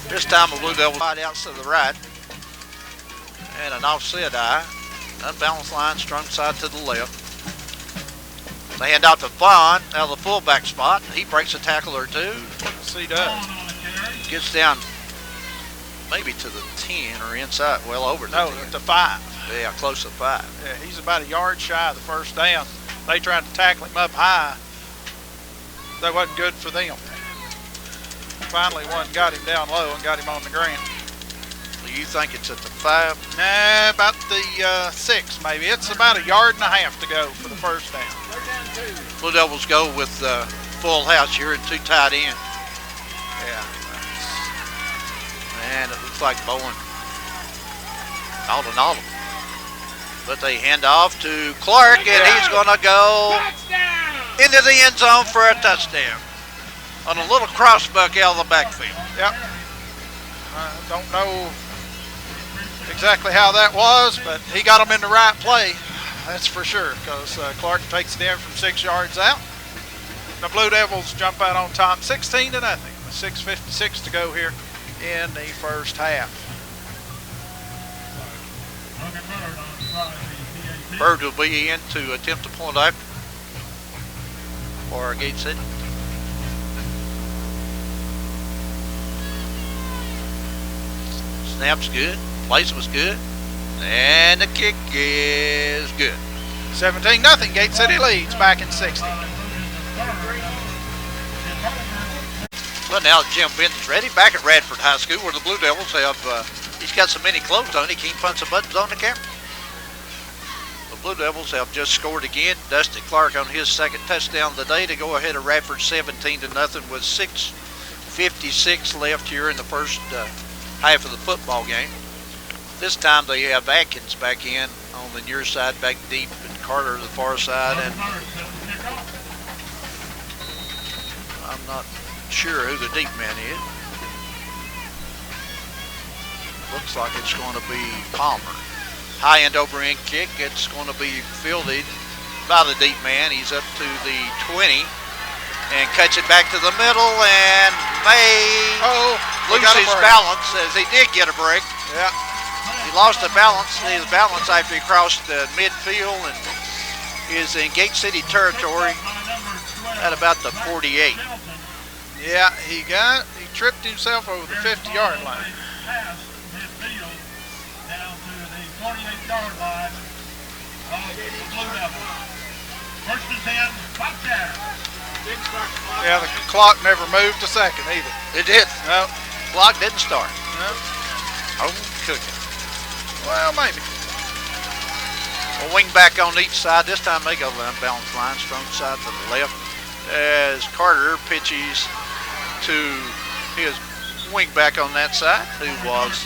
This time the Blue Devils wide out to the right. And an offset eye. Unbalanced line, strong side to the left. They hand out to Vaughn out of the fullback spot. He breaks a tackle or 2. Yes, he does. Gets down maybe to the 10 or inside, well over the 10. No, to 5. Yeah, close to 5. Yeah, he's about a yard shy of the 1st down. They tried to tackle him up high. That wasn't good for them. Finally, one got him down low and got him on the ground. Do you think it's at the 5? Nah, about the 6 maybe. It's about a yard and a half to go for the 1st down. Blue Devils go with full house here and 2 tight ends. Yeah. And it looks like Bowen all in all. But they hand off to Clark, and he's going to go into the end zone for a touchdown on a little crossbuck out of the backfield. Yep. I don't know exactly how that was, but he got him in the right play. That's for sure, because Clark takes it in from 6 yards out. The Blue Devils jump out on top 16-0 with 6:56 to go here in the 1st half. Bird will be in to attempt a point out for Gate City. Snap's good, placement's good, and the kick is good. 17-0, Gate City leads back in 60. Well, now Jim Benton's ready back at Radford High School, where the Blue Devils have, he's got so many clothes on, he can't punch the buttons on the camera. The Blue Devils have just scored again. Dusty Clark on his 2nd touchdown of the day to go ahead of Radford 17-0 with 6:56 left here in the 1st half of the football game. This time they have Atkins back in on the near side, back deep, and Carter to the far side, and I'm not sure who the deep man is. Looks like it's going to be Palmer. High end over end kick. It's going to be fielded by the deep man. He's up to the 20 and cuts it back to the middle and may lose his balance as he did get a break. Yeah. He lost his balance after he crossed the midfield and is in Gate City territory at about the 48. Yeah, he tripped himself over the 50-yard line. Pass midfield down to the 48-yard line of the Blue Devils. First and 10, Bobcat. Yeah, the clock never moved a second either. It did. No. Clock didn't start. No. Oh, cooking. Well, maybe. A wing back on each side. This time they go unbalanced line, strong side to the left. As Carter pitches to his wing back on that side, who was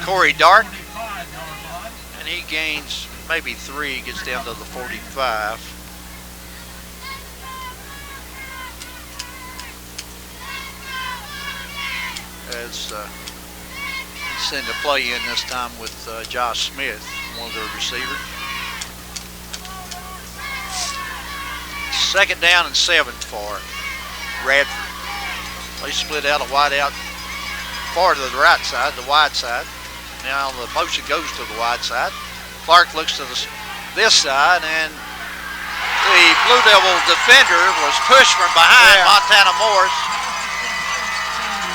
Corey Dark. And he gains maybe 3, gets down to the 45. As send a play in this time with Josh Smith, one of their receivers. Second down and 7 for Radford. They split out a wide out far to the right side, the wide side. Now the motion goes to the wide side. Clark looks to this side, and the Blue Devil defender was pushed from behind Montana Morris.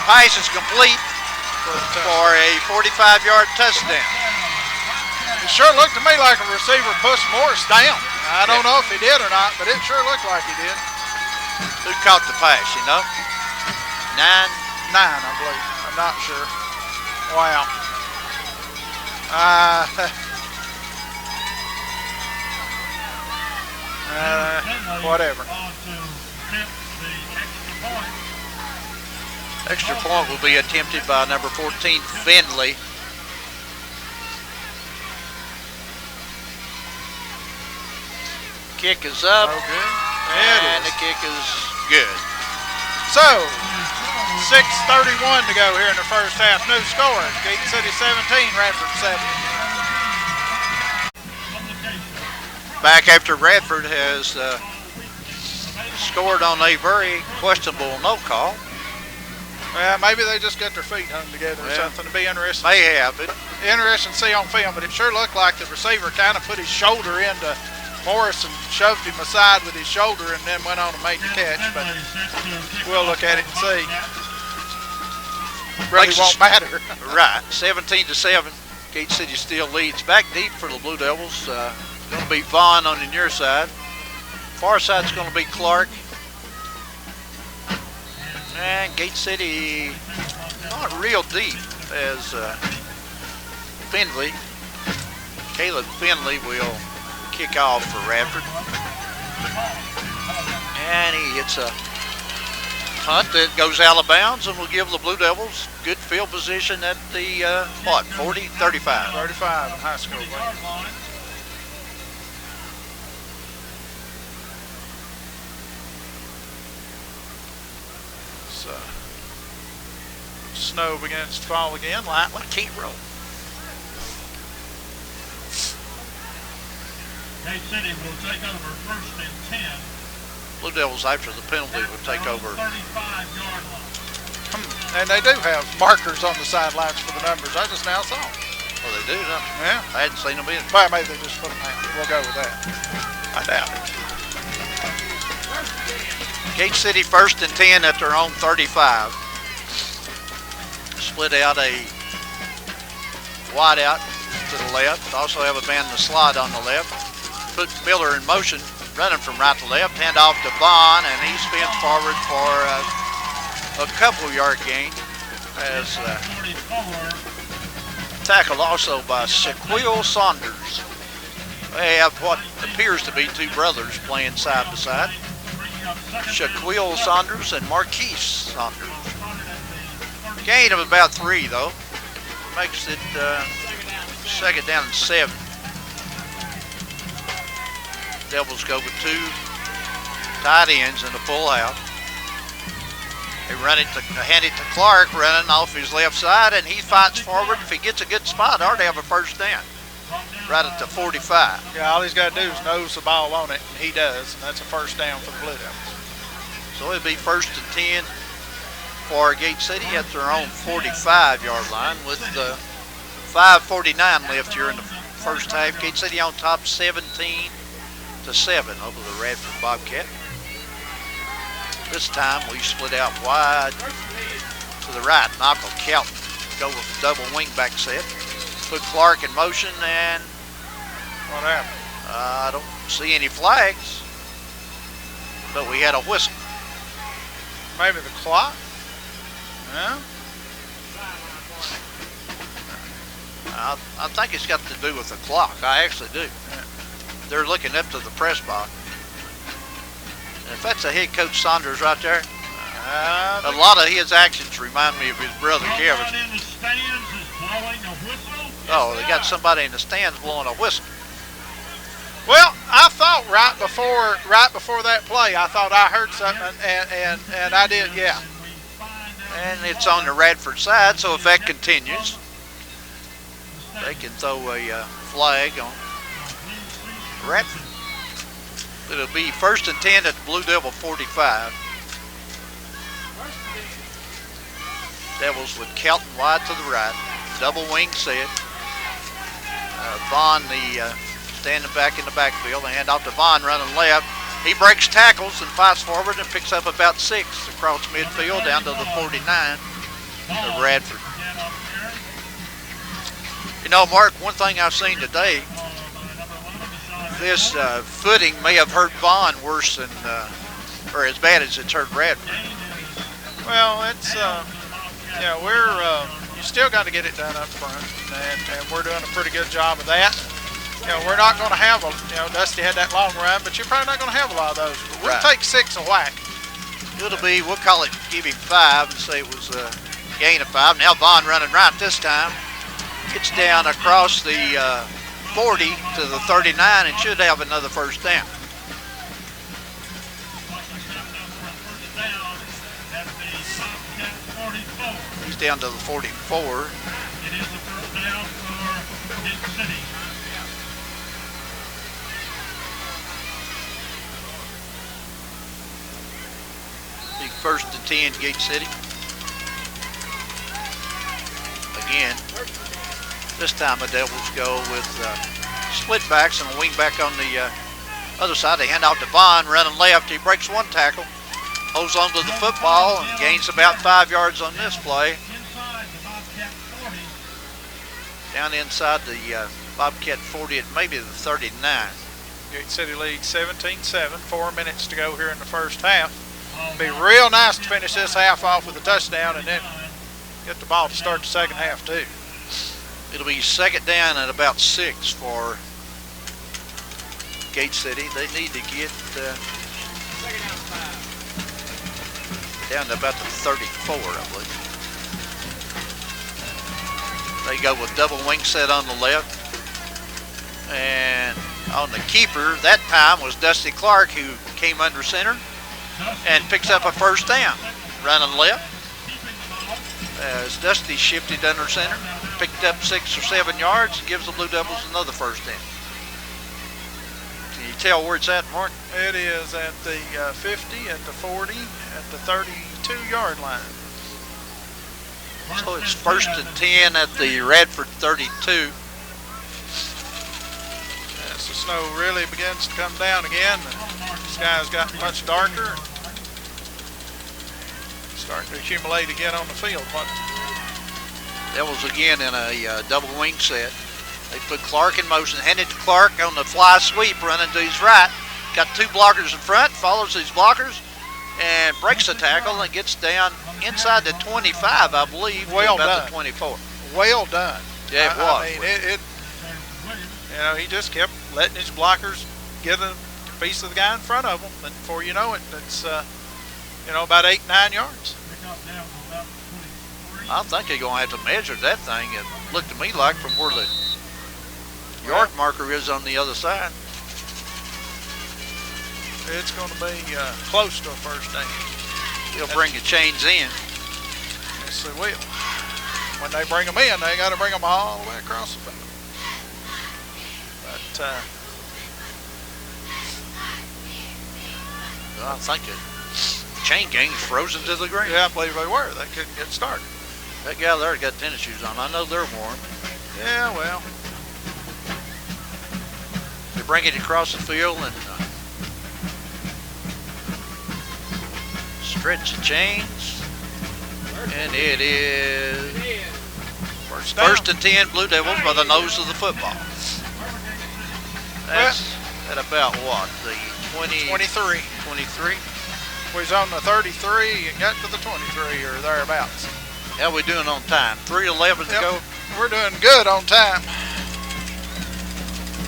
Pass is complete for a 45-yard touchdown. It sure looked to me like a receiver pushed Morris down. I don't know if he did or not, but it sure looked like he did. Who caught the pass, you know? 9, I believe. I'm not sure. Wow. Whatever. extra point will be attempted by number 14, Finley. Kick is up, and the kick is good. So, 6:31 to go here in the first half. New score, Gate City 17, Radford 7. Back after Radford has scored on a very questionable no call. Well, maybe they just got their feet hung together or something. To be interesting. May have. Interesting to see on film, but it sure looked like the receiver kind of put his shoulder into Morris and shoved him aside with his shoulder and then went on and made the catch. But we'll look at it and see. Really won't matter. Right. 17-7. Gate City still leads. Back deep for the Blue Devils. Going to be Vaughn on the near side. Far side's going to be Clark. And Gate City not real deep as Finley. Caleb Finley will kick off for Radford. And he hits a punt that goes out of bounds and will give the Blue Devils good field position at the, 40, 35. 35 in high school. So, snow begins to fall again, lightly. Can't roll. Gate City will take over first and 10. Blue Devils, after the penalty, will take over. 35-yard line. And they do have markers on the sidelines for the numbers. I just now saw them. Well, they do, don't they? Yeah. I hadn't seen them in. Well, maybe they just put them out. We'll go with that. I doubt it. Gate City first and 10 at their own 35. Split out a wide out to the left. Also have a man in the slot on the left. Put Miller in motion, running from right to left. Hand off to Vaughn, and he spins forward for a couple-yard gain. As tackled also by Shaquille Saunders. They have what appears to be two brothers playing side by side. Shaquille Saunders and Marquise Saunders. Gain of about 3 though. Makes it second down and 7. Devils go with 2 tight ends in the full house. They hand it to Clark, running off his left side, and he fights forward. If he gets a good spot, ought to have a first down. Right at the 45. Yeah, all he's got to do is nose the ball on it, and he does, and that's a first down for the Blue Devils. So it'll be first and 10 for Gate City at their own 45-yard line with 5:49 left here in the first half. Gate City on top 17-7 over the Radford Bobcat. This time we split out wide to the right. Michael Kelton go with a double wingback set. Put Clark in motion, and What happened? I don't see any flags, but we had a whistle. Maybe the clock? Yeah. I think it's got to do with the clock. I actually do. They're looking up to the press box. And if that's a head coach Saunders right there, a lot of his actions remind me of his brother Kevin. Someone in the stands is blowing a whistle. Oh, they got somebody in the stands blowing a whistle. Well, I thought right before that play, I thought I heard something, and I did, yeah. And it's on the Radford side, so if that continues, they can throw a flag on Radford. It'll be 1st and 10 at the Blue Devil 45. Devils with Kelton wide to the right. Double wing set. Vaughn, standing back in the backfield. They hand off to Vaughn running left. He breaks tackles and fights forward and picks up about 6 across midfield down to the 49 of Radford. You know, Mark, one thing I've seen today, this footing may have hurt Vaughn worse than, or as bad as it's hurt Radford. Well, it's, yeah, you still got to get it done up front, and we're doing a pretty good job of that. You know, we're not going to have Dusty had that long run, but you're probably not going to have a lot of those. But we'll take 6 a whack. It'll be, we'll call it, give him 5 and say it was a gain of 5. Now Vaughn running right this time. Gets down across the 40 to the 39 and should have another first down. He's down to the 44. It is the first down for Gate City. Big 1st and 10, Gate City. Again, this time the Devils go with split backs and a wing back on the other side. They hand off to Vaughn running left. He breaks 1 tackle, holds on to the football, and gains about 5 yards on this play. Down inside the Bobcat 40 at maybe the 39. Gate City leads 17-7. 4 minutes to go here in the first half. Be real nice to finish this half off with a touchdown and then get the ball to start the second half too. It'll be 2nd down at about 6 for Gate City. They need to get down to about the 34, I believe. They go with double wing set on the left. And on the keeper, that time was Dusty Clark, who came under center and picks up a first down. Running left. As Dusty shifted under center, picked up 6 or 7 yards, and gives the Blue Devils another first down. Can you tell where it's at, Mark? It is at the 50, at the 40, at the 32-yard line. So it's 1st and 10 at the Radford 32. As the snow really begins to come down again, the sky's gotten much darker. Starting to accumulate again on the field. Devils again in a double wing set. They put Clark in motion, hand it to Clark on the fly sweep, running to his right. Got 2 blockers in front, follows these blockers, and breaks the tackle and gets down inside the 25, I believe, well to about done. the 24. Well done. Yeah, it was. I mean, he just kept letting his blockers get a piece of the guy in front of him, and before you know it, it's about 8-9 yards. I think they're going to have to measure that thing. It looked to me like from where the yard marker is on the other side. It's going to be close to a first down. They'll bring the chains in. Yes, they will. When they bring them in, they got to bring them all the way across the field. But I think the chain gang's frozen to the ground. yeah, I believe they were. They couldn't get started. That guy there got tennis shoes on. I know they're warm. Yeah, well. They bring it across the field and Stretch the chains. And it is First first and 10, Blue Devils by the nose of the football. That's at about what? The 23. 23? We was on the 33 and got to the 23 or thereabouts. How we doing on time? 3:11 to go? We're doing good on time.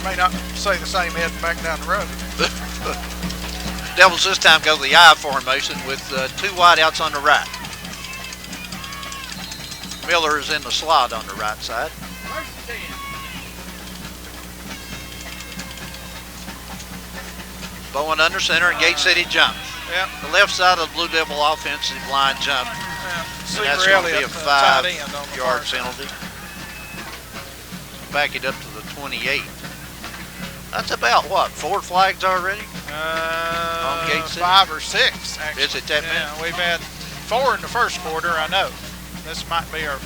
May not say the same heading back down the road. Devils this time go the I formation with 2 wideouts on the right. Miller is in the slot on the right side. Bowen under center and Gate City jumps. Yep. The left side of the Blue Devil offensive line jump. Yeah. And that's going to be a 5-yard penalty. Back it up to the 28. That's about what, 4 flags already? On Gate City? 5 or 6, actually. Is it that many? Yeah, we've had 4 in the first quarter, I know. This might be our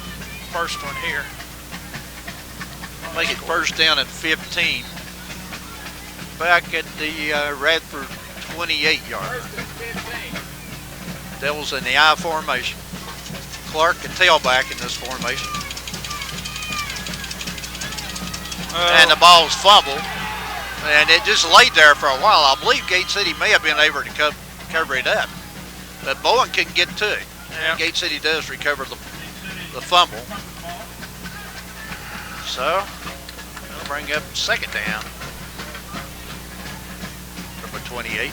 first one here. Make it first down at 15. Back at the Radford 28-yard. Devils in the I formation. Clark and tailback in this formation. And the ball's fumbled. And it just laid there for a while. I believe Gate City may have been able to cover it up. But Bowen couldn't get to it. Yep. Gate City does recover the fumble. So, we'll bring up second down. Number 28.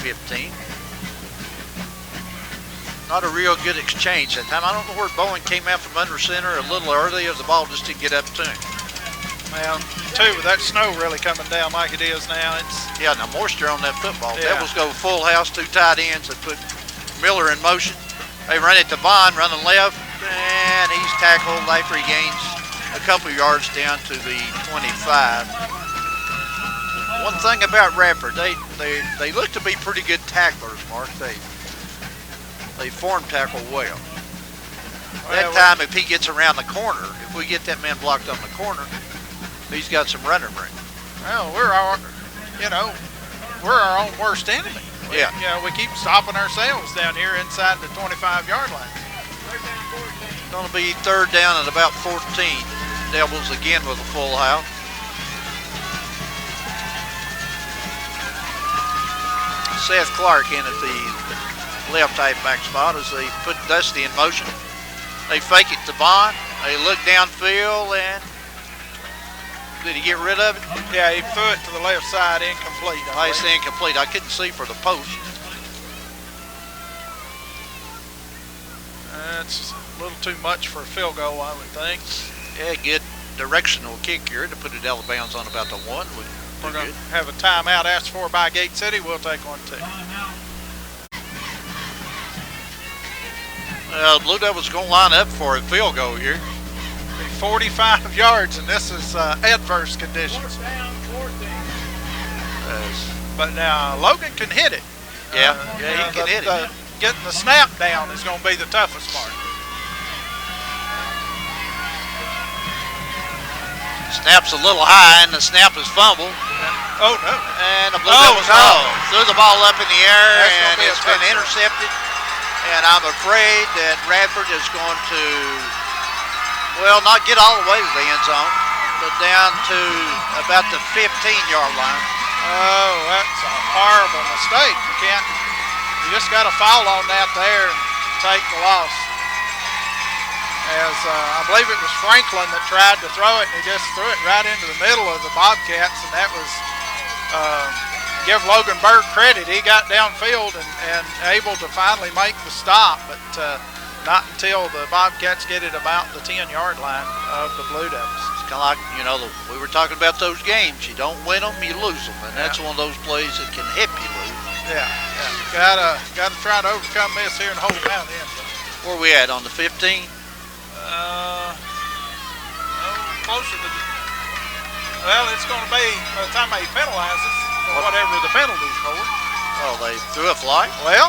15. Not a real good exchange that time. I don't know where Bowen came out from under center a little early, or the ball just didn't get up to him. Well, too, with that snow really coming down like it is now, Yeah, now moisture on that football. Yeah. Devils go full house, 2 tight ends. They put Miller in motion. They run it to Vaughn, running left, and he's tackled after he gains a couple yards down to the 25. One thing about Radford, they look to be pretty good tacklers, Mark. They form tackle well. That time, if he gets around the corner, if we get that man blocked on the corner, he's got some running room. well, we're our own worst enemy. Yeah. We keep stopping ourselves down here inside the 25-yard line. Going to be third down at about 14. Devils again with a full house. Seth Clark in at the left halfback spot as they put Dusty in motion. They fake it to Vaughn. They look downfield, and did he get rid of it? Yeah, he threw it to the left side, incomplete. Nice incomplete. I couldn't see for the post. That's a little too much for a field goal, I would think. Yeah, good directional kick here to put it out of bounds on about the 1. We're going to have a timeout asked for by Gate City. We'll take one too. Blue Devils going to line up for a field goal here. 45 yards, and this is adverse conditions. But now Logan can hit it. Yeah, he can hit it. Getting the snap down is going to be the toughest part. Snap's a little high, and the snap is fumbled. Oh, no. And the Blue Devils threw the ball up in the air, and it's been intercepted. And I'm afraid that Radford is going to, well, not get all the way to the end zone, but down to about the 15-yard line. Oh, that's a horrible mistake. You just got to foul on that there and take the loss. As I believe it was Franklin that tried to throw it, and he just threw it right into the middle of the Bobcats, and that was, give Logan Berg credit. He got downfield and able to finally make the stop, but not until the Bobcats get it about the 10-yard line of the Blue Devils. It's kind of like, we were talking about those games. You don't win them, you lose them, and that's one of those plays that can help you lose. Yeah. Gotta try to overcome this here and hold them out in. Where are we at, on the 15? Closer to well, it's going to be, by the time they penalize us, or whatever the penalty's for. Oh, they threw a flag? Well,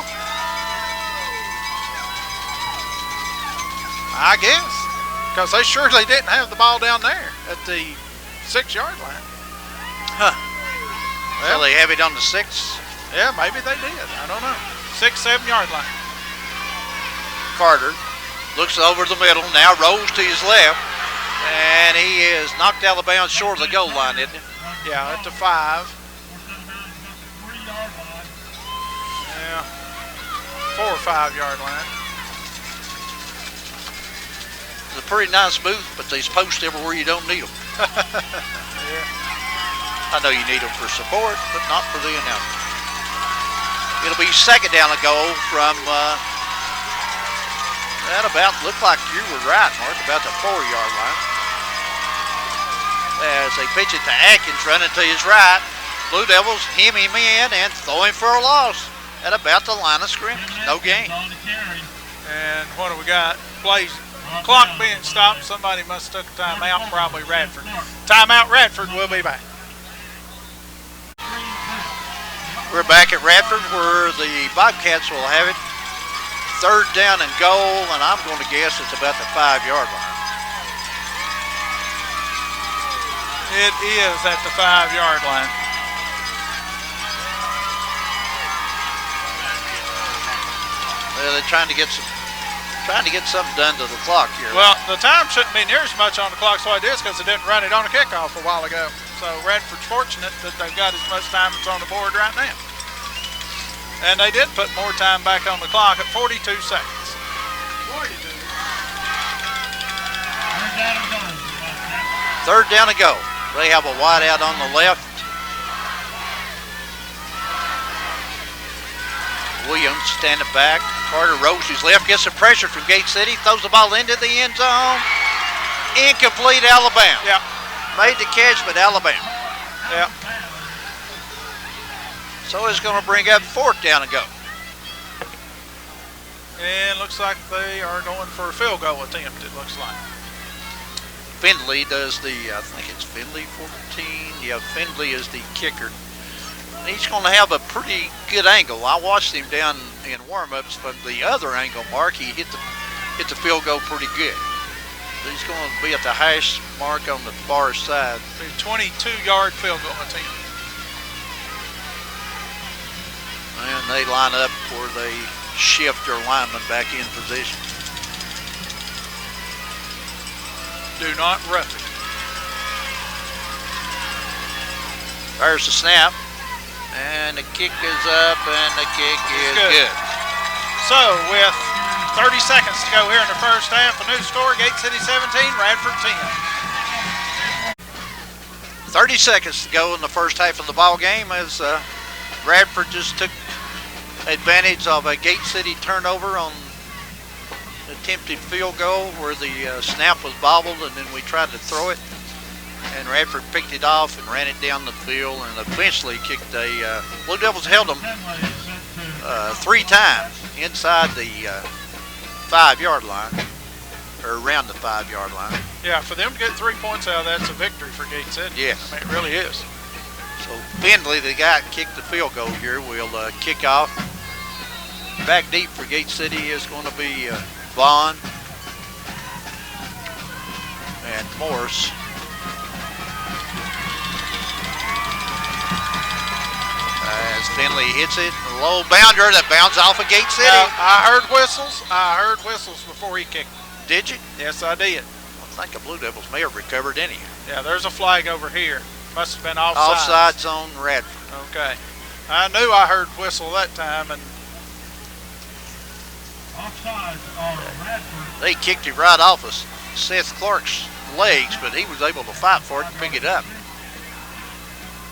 I guess, because they surely didn't have the ball down there at the 6-yard line. Huh. Well, So they have it on the 6? yeah, maybe they did. I don't know. 6 6, 7 yard line. Carter looks over the middle, now rolls to his left, and he is knocked out of bounds short of the goal line, isn't he? Yeah, at the 5. Yeah, 4 or 5 yard line. It's a pretty nice booth, but these posts everywhere you don't need them. Yeah. I know you need them for support, but not for the announcement. It'll be second down a goal from that about, looked like you were right, Mark, about the 4 yard line. As they pitch it to Atkins, running to his right. Blue Devils hem him in and throw him for a loss at about the line of scrimmage. No gain. And what do we got? Plays. Clock being stopped. Somebody must have took a timeout, probably Radford. Timeout, Radford. We'll be back. We're back at Radford where the Bobcats will have it. Third down and goal, and I'm going to guess it's about the 5 yard line. It is at the 5 yard line. Well, they're trying to get something done to the clock here. Well, the time shouldn't be near as much on the clock, so it is because they didn't run it on a kickoff a while ago. So Radford's fortunate that they've got as much time as on the board right now. And they did put more time back on the clock at 42 seconds. Third down and go. They have a wide out on the left. Williams standing back. Carter rolls his left, gets some pressure from Gate City, throws the ball into the end zone. Incomplete, Alabama. Yeah. Made the catch, but Alabama. Yeah. So it's going to bring up fourth down and go. And looks like they are going for a field goal attempt, it looks like. Findlay does the, I think it's Findlay 14. Yeah, Findlay is the kicker. He's going to have a pretty good angle. I watched him down in warm-ups from the other angle, Mark. He hit the field goal pretty good. He's going to be at the hash mark on the far side. A 22-yard field goal attempt. And they line up where they shift their lineman back in position. Do not rough it. There's the snap. And the kick is up, and the kick is good. So, with 30 seconds to go here in the first half, a new score, Gate City 17, Radford 10. 30 seconds to go in the first half of the ball game as Radford just took advantage of a Gate City turnover on attempted field goal where the snap was bobbled, and then we tried to throw it. And Radford picked it off and ran it down the field and eventually kicked a, Blue Devils held them 3 times inside the 5 yard line, or around the 5 yard line. Yeah, for them to get 3 points out of that's a victory for Gate City. Yes. I mean, it really is. So Findlay, the guy that kicked the field goal here, will kick off. Back deep for Gate City is going to be Vaughn and Morse. As Findlay hits it, a low bounder that bounces off of Gate City. I heard whistles. I heard whistles before he kicked. Did you? Yes, I did. I think the Blue Devils may have recovered anyhow. Yeah, there's a flag over here. Must have been offside. Offside zone, Radford. Okay. I knew I heard whistle that time, and Offside on Radford. they kicked it right off of Seth Clark's legs, but he was able to fight for it and pick it up.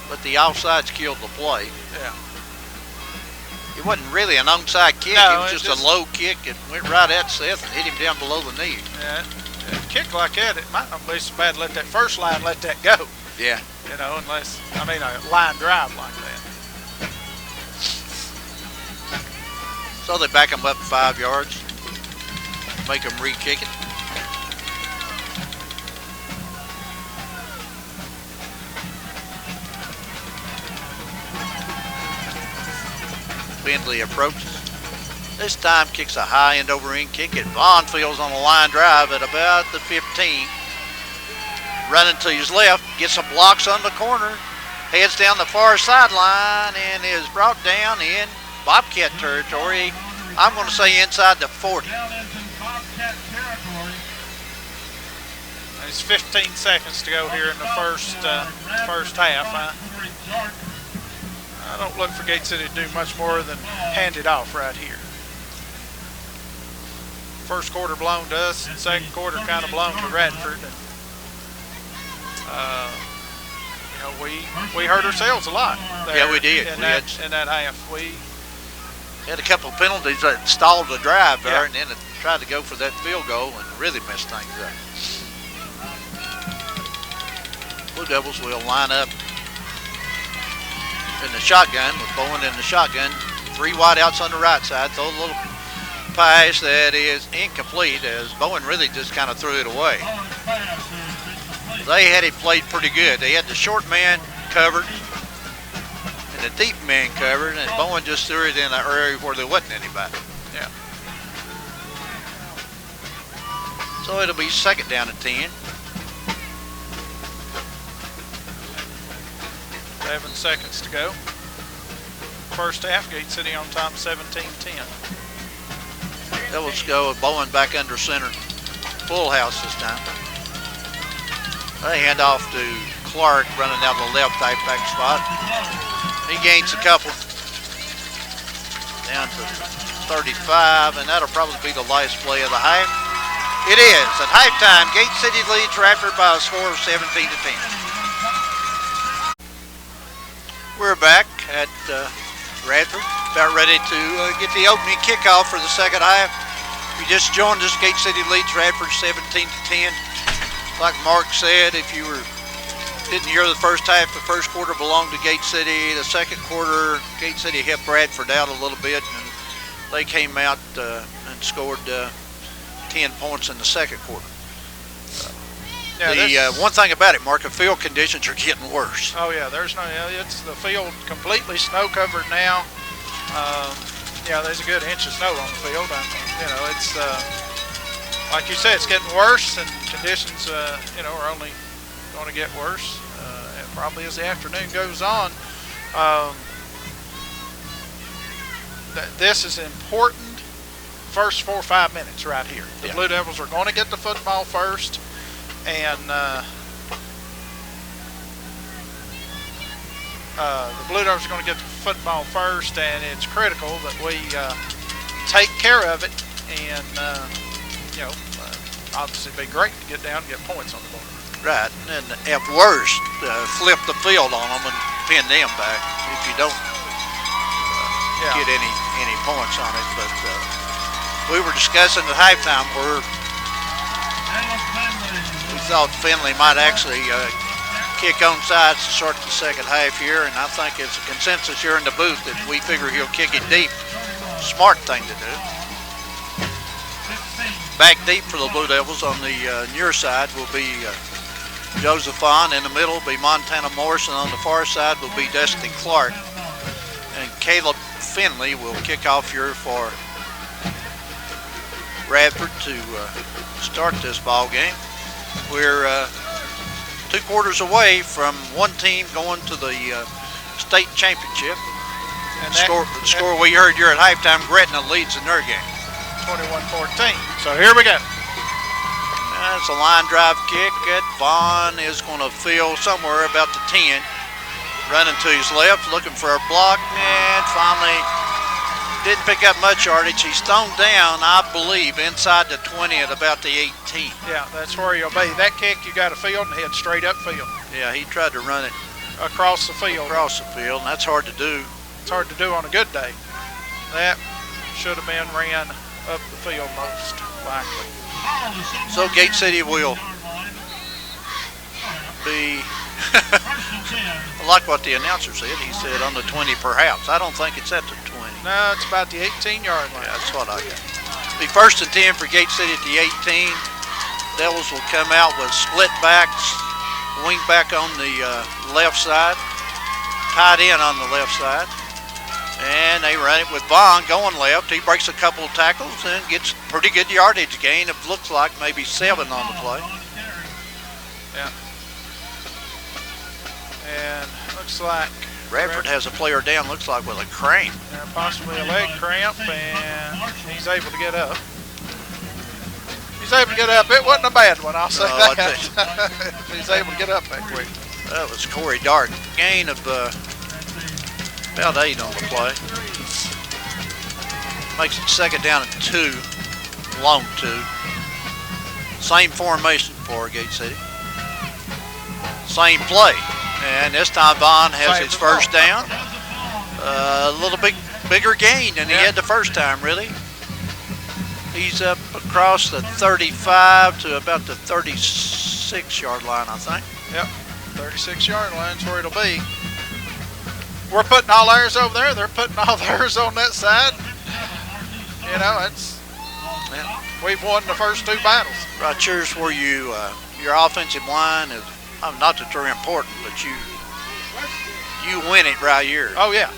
But the offsides killed the play. yeah. It wasn't really an onside kick. No, it was just a low kick. It went right at Seth and hit him down below the knee. Yeah. A kick like that, it might not be so bad to let that first line let that go. Yeah. You know, unless, I mean, a line drive like that. So they back him up 5 yards, make him re-kick it. Findlay approaches. This time kicks a high end over end kick at Vaughn fields on a line drive at about the 15. Running to his left, gets some blocks on the corner, heads down the far sideline and is brought down in Bobcat territory. I'm going to say inside the 40. Down into Bobcat territory. There's 15 seconds to go here in the first half. I don't look for Gate City to do much more than hand it off right here. First quarter blown to us, and second quarter kind of blown to Radford. And, you know, we hurt ourselves a lot there. Yeah, we did. In that half. We had a couple of penalties that stalled the drive there, Yeah. and then it tried to go for that field goal and really messed things up. Blue Devils will line up in the shotgun with Bowen in the shotgun. 3 wideouts on the right side. Throw a little pass that is incomplete as Bowen really just kind of threw it away. They had it played pretty good. They had the short man covered and the deep man covered, and Bowen just threw it in an area where there wasn't anybody. Yeah. So it'll be second down and 10. 7 seconds to go. First half, Gate City on top 17-10. Devils go with Bowen back under center. Full house this time. They hand off to Clark running down the left halfback spot. He gains a couple. Down to 35, and that'll probably be the last play of the half. It is. At halftime, Gate City leads Radford by a score of 17-10. We're back at Radford, about ready to get the opening kickoff for the second half. If you just joined us, Gate City leads Radford 17-10. Like Mark said, if you didn't hear the first half, the first quarter belonged to Gate City. The second quarter, Gate City helped Radford out a little bit, and they came out and scored 10 points in the second quarter. Yeah, one thing about it, Mark, the field conditions are getting worse. Oh yeah, it's the field completely snow covered now. Yeah, there's a good inch of snow on the field. You know, it's like you said, it's getting worse, and conditions, you know, are only going to get worse. And probably as the afternoon goes on. This is important. First 4 or 5 minutes right here. The Blue Devils are going to get the football first. And the Blue Devils are going to get the football first, and it's critical that we take care of it. And you know, obviously, it'd be great to get down and get points on the board. Right, and at worst, flip the field on them and pin them back if you don't get any points on it. But we were discussing at halftime where we thought Finley might actually kick on sides to start the second half here, and I think it's a consensus here in the booth that we figure he'll kick it deep. Smart thing to do. Back deep for the Blue Devils on the near side will be Josephon. In the middle will be Montana Morrison. On the far side will be Destiny Clark. And Caleb Finley will kick off here for Radford to start this ball game. We're 2 quarters away from one team going to the state championship. And the score we heard here at halftime, Gretna leads in their game. 21-14. So here we go. That's a line drive kick. That Vaughn is going to field somewhere about the 10. Running to his left, looking for a block, and finally didn't pick up much yardage. He's thrown down, I believe, inside the 20 at about the 18. Yeah, that's where he'll be. That kick, you got to field and head straight up field. Yeah, he tried to run it across the field. Across the field, and that's hard to do. It's hard to do on a good day. That should have been ran up the field most likely. So Gate City will be, I like what the announcer said. He said on the 20 perhaps. I don't think it's at the 20. No, it's about the 18-yard line. Yeah, that's what I got. Be first and 10 for Gate City at the 18. Devils will come out with split backs, wing back on the left side, tight end on the left side. And they run it with Vaughn going left. He breaks a couple of tackles and gets pretty good yardage gain. It looks like maybe 7 on the play. Yeah. And looks like Radford has a player down, looks like with a cramp. Possibly a leg cramp, and he's able to get up. He's able to get up. It wasn't a bad one, I'll say that. He's able to get up that quick. That was Corey Dark. Gain of about 8 on the play. Makes it 2nd down and 2. Long 2. Same formation for Gate City. Same play. And this time Vaughn has his first down. A little bigger gain than he had the first time, really. He's up across the 35 to about the 36-yard line, I think. Yep, 36-yard line's where it'll be. We're putting all ours over there. They're putting all theirs on that side. You know, we've won the first 2 battles. Right here's where your offensive line is. Not that they're important, but you win it right here. Oh, yeah.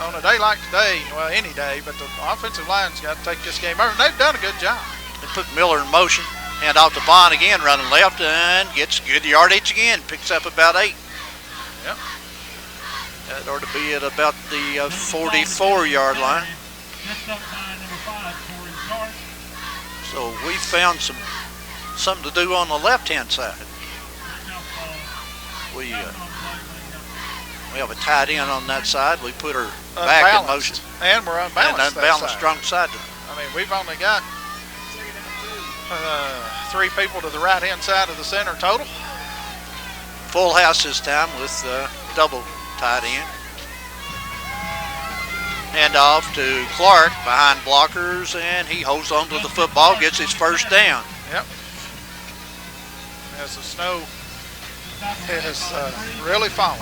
On a day like today, well, any day, but the offensive line's got to take this game over. They've done a good job. They put Miller in motion, hand off to Bond again, running left, and gets good yardage again. Picks up about 8. Yep. That ought to be at about the 44-yard line. So we found something to do on the left-hand side. We have a tight end on that side. We put her back in motion. And we're unbalanced. And unbalanced, strong side. I mean, we've only got 3 people to the right-hand side of the center total. Full house this time with double tight end. Hand off to Clark behind blockers, and he holds on to the football, gets his first down. Yep. As the snow is really falling.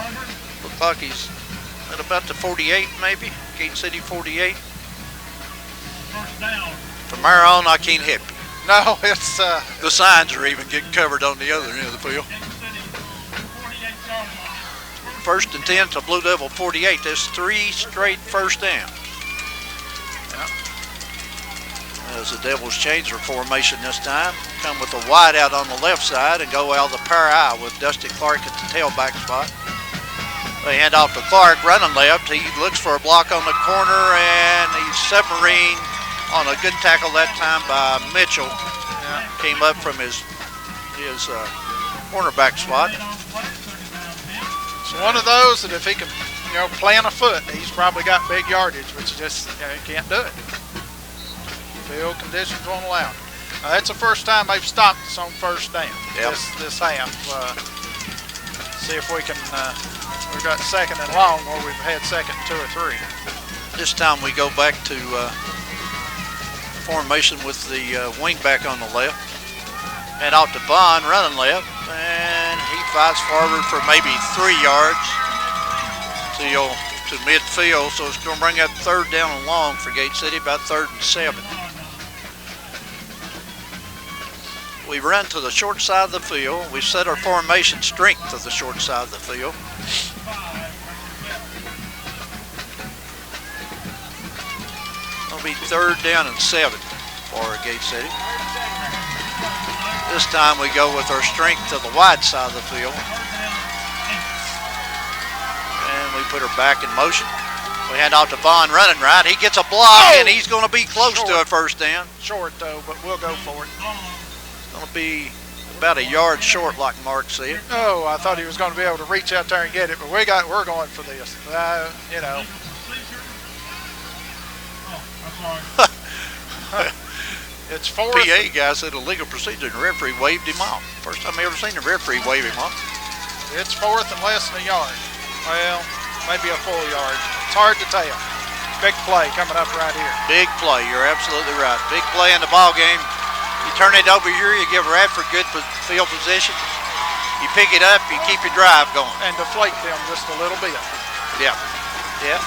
Looks like he's at about the 48, maybe. Gate City 48. From there on, I can't help you. No, it's... the signs are even getting covered on the other end of the field. 1st and 10 to Blue Devil 48. There's 3 straight first down. Yep. As the Devils change their formation this time, come with a wide out on the left side and go out of the power eye with Dusty Clark at the tailback spot. They hand off to Clark, running left. He looks for a block on the corner, and he's submarine on a good tackle that time by Mitchell. Yeah. Came up from his cornerback spot. It's one of those that if he can, plant a foot, he's probably got big yardage, which is just, he can't do it. Field conditions won't allow it. That's the first time they've stopped us on first down. Yep. This half. See if we can. We've got 2nd and long, or we've had 2nd and 2 or 3. This time we go back to formation with the wing back on the left. And out to Bond, running left, and he fights forward for maybe 3 yards to midfield. So it's going to bring up 3rd down and long for Gate City, about 3rd and 7. We run to the short side of the field. We set our formation strength to the short side of the field. It'll be 3rd down and 7 for Gate City. This time we go with our strength to the wide side of the field. And we put her back in motion. We hand off to Bond running right. He gets a block, and he's going to be close to a first down. Short, though, but we'll go for it. It's going to be about a yard short, like Mark said. Oh, I thought he was going to be able to reach out there and get it, but we're going for this. It's 4th. PA guy said a legal procedure, and the referee waved him off. First time I ever seen a referee wave him off. It's 4th and less than a yard. Well, maybe a full yard. It's hard to tell. Big play coming up right here. Big play. You're absolutely right. Big play in the ball game. You turn it over here, you give Radford good field position. You pick it up, you keep your drive going. And deflate them just a little bit. Yeah. Yeah.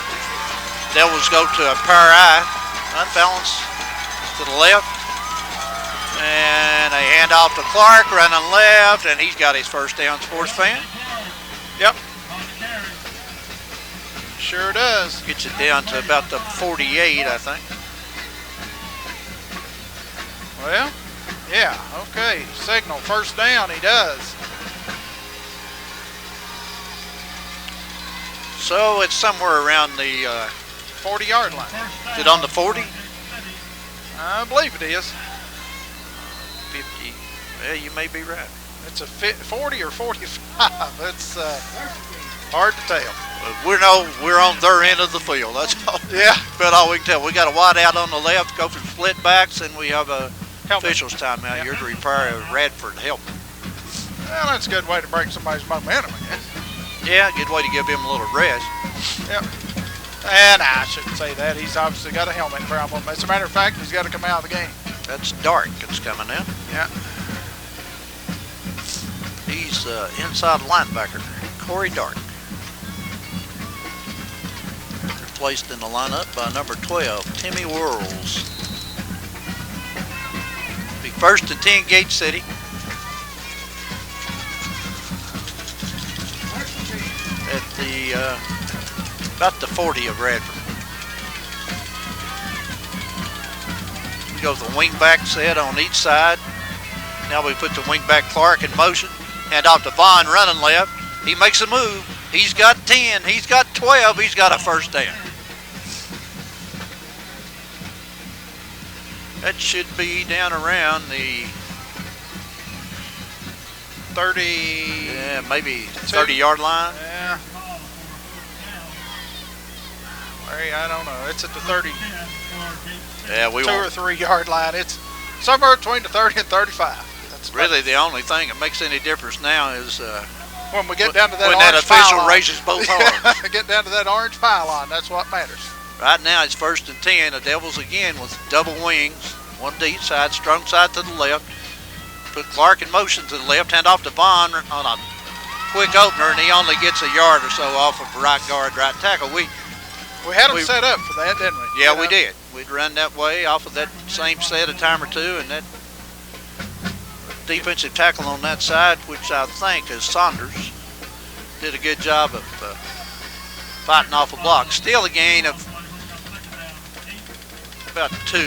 Devils go to a power eye, unbalanced to the left. And a handoff to Clark, running left, and he's got his first down, sports fan. Yep. Sure does. Gets it down to about the 48, I think. Well, yeah, okay. Signal, first down, he does. So it's somewhere around the 40-yard line. is it on the 40? I believe it is. 50. Yeah, you may be right. It's a 40 or 45. It's hard to tell. We're on their end of the field. That's all. Yeah. But all we can tell, we got a wide out on the left, go for split backs, and we have a Helmet. officials timeout here to repair a Radford helmet. Well, that's a good way to break somebody's momentum, I guess. Yeah, good way to give him a little rest. Yep. And I shouldn't say that. He's obviously got a helmet problem. As a matter of fact, he's got to come out of the game. That's Dark that's coming in. Yeah. He's inside linebacker, Corey Dark. Replaced in the lineup by number 12, Timmy Whirls. Be first and 10, Gate City. At the about the 40 of Radford. We go with the wingback set on each side. Now we put the wingback Clark in motion. Hand off to Vaughn running left. He makes a move. He's got 10. He's got 12. He's got a first down. That should be down around the 30. Yeah, maybe 30-yard line. Yeah. I don't know. It's at the 30. Yeah, we 2 or 3 yard line. It's somewhere between the 30 and 35. That's really the only thing that makes any difference now is when we get down to that when orange that official pylon. raises both arms. Get down to that orange pylon. That's what matters. Right now it's first and 10. The Devils again with double wings, one to each side, strong side to the left. Put Clark in motion to the left, hand off to Vaughn on a quick opener, and he only gets a yard or so off of right guard, right tackle. We had them set up for that, didn't we? Yeah, we did. We'd run that way off of that same set a time or two, and that defensive tackle on that side, which I think is Saunders, did a good job of fighting off a block. Still a gain of about 2.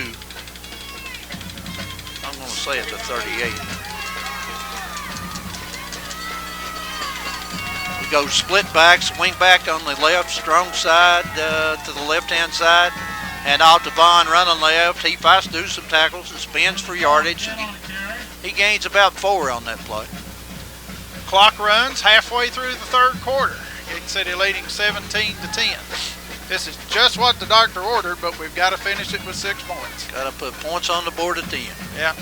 I'm going to say it's a 38. We go split backs, wing back on the left, strong side to the left-hand side, and off to Vaughn running left. He fights to do some tackles and spins for yardage. He gains about 4 on that play. Clock runs halfway through the third quarter. Gate City leading 17-10. This is just what the doctor ordered, but we've got to finish it with 6 points. Got to put points on the board at the end. Yeah.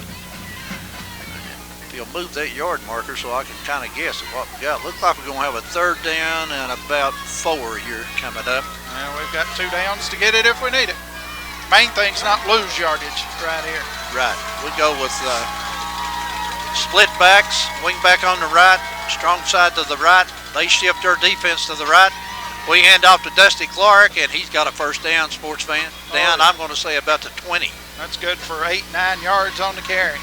If you'll move that yard marker so I can kind of guess at what we got. Looks like we're going to have a third down and about 4 here coming up. And we've got 2 downs to get it if we need it. Main thing's not lose yardage right here. Right. We go with split backs, wing back on the right, strong side to the right. They shift their defense to the right. We hand off to Dusty Clark, and he's got a first down, sports fan. Down, I'm going to say about the 20. That's good for 8-9 yards on the carry.